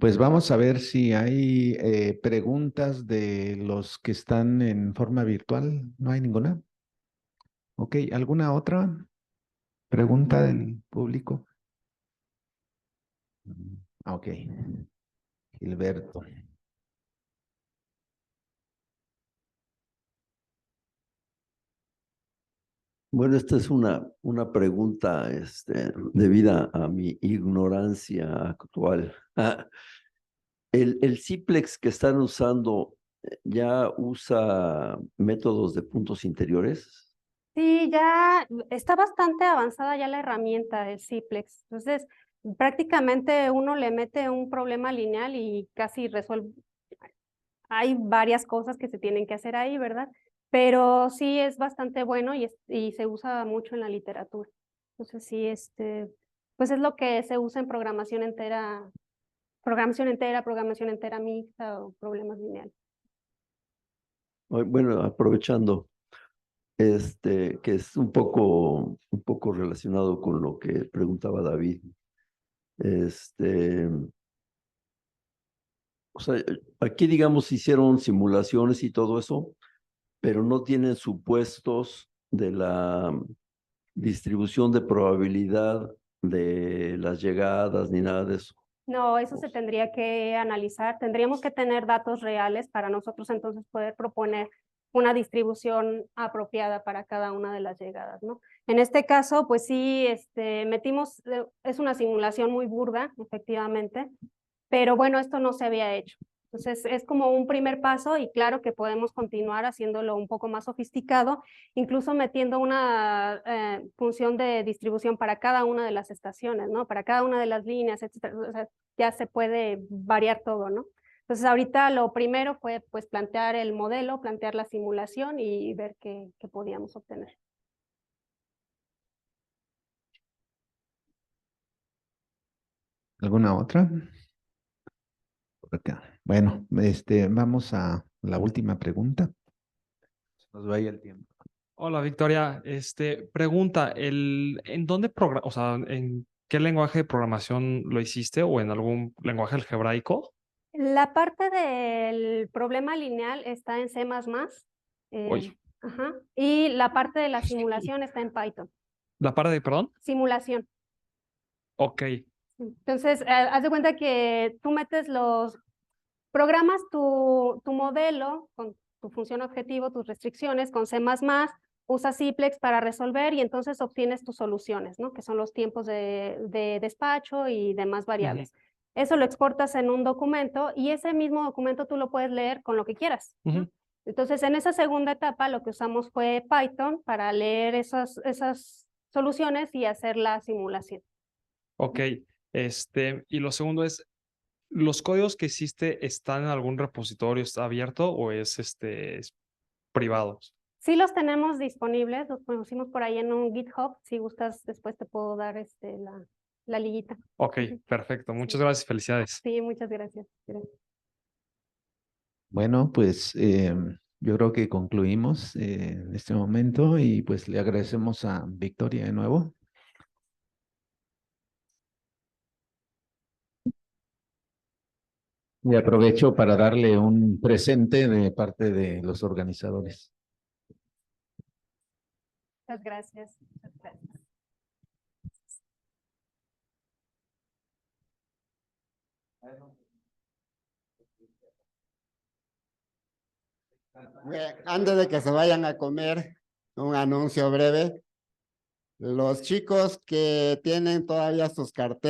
Pues vamos a ver si hay preguntas de los que están en forma virtual. ¿No hay ninguna? Ok, ¿alguna otra pregunta del público? Ok, Gilberto. Bueno, esta es una pregunta debida a mi ignorancia actual. El Ciplex que están usando ya usa métodos de puntos interiores. Sí, ya está bastante avanzada ya la herramienta del Ciplex. Entonces, prácticamente uno le mete un problema lineal y casi resuelve. Hay varias cosas que se tienen que hacer ahí, ¿verdad? Pero sí es bastante bueno y se usa mucho en la literatura. Entonces, sí, pues es lo que se usa en programación entera mixta o problemas lineales. Bueno, aprovechando que es un poco relacionado con lo que preguntaba David. O sea, aquí digamos hicieron simulaciones y todo eso, pero no tienen supuestos de la distribución de probabilidad de las llegadas ni nada de eso. No, eso se tendría que analizar. Tendríamos que tener datos reales para nosotros entonces poder proponer una distribución apropiada para cada una de las llegadas, ¿no? En este caso, pues sí, metimos, es una simulación muy burda, efectivamente, pero bueno, esto no se había hecho. Entonces, es como un primer paso y claro que podemos continuar haciéndolo un poco más sofisticado, incluso metiendo una función de distribución para cada una de las estaciones, ¿no? Para cada una de las líneas, etcétera. O sea, ya se puede variar todo, ¿no? Entonces, ahorita lo primero fue pues plantear el modelo, plantear la simulación y ver qué podíamos obtener. ¿Alguna otra? Por acá. Bueno, vamos a la última pregunta. Se nos vaya el tiempo. Hola Victoria, pregunta, ¿en dónde o sea, en qué lenguaje de programación lo hiciste o en algún lenguaje algebraico? La parte del problema lineal está en C++, Oye, ajá, y la parte de la simulación está en Python. la parte de, perdón, Simulación. ok, Entonces, haz de cuenta que tú programas tu modelo con tu función objetivo, tus restricciones con C++, usas Ciplex para resolver y entonces obtienes tus soluciones, ¿no? Que son los tiempos de despacho y demás variables. Eso lo exportas en un documento y ese mismo documento tú lo puedes leer con lo que quieras, ¿no? Entonces, en esa segunda etapa lo que usamos fue Python para leer esas soluciones y hacer la simulación. ok, y lo segundo es, ¿los códigos que hiciste están en algún repositorio, está abierto o es privado? Sí los tenemos disponibles, los pusimos por ahí en un GitHub. Si gustas, después te puedo dar la liguita. Ok, perfecto. Muchas gracias y felicidades. Sí, muchas gracias. Bueno, pues yo creo que concluimos en este momento y pues le agradecemos a Victoria de nuevo. Y aprovecho para darle un presente de parte de los organizadores. Muchas gracias. Muchas gracias. Antes de que se vayan a comer, un anuncio breve. Los chicos que tienen todavía sus carteles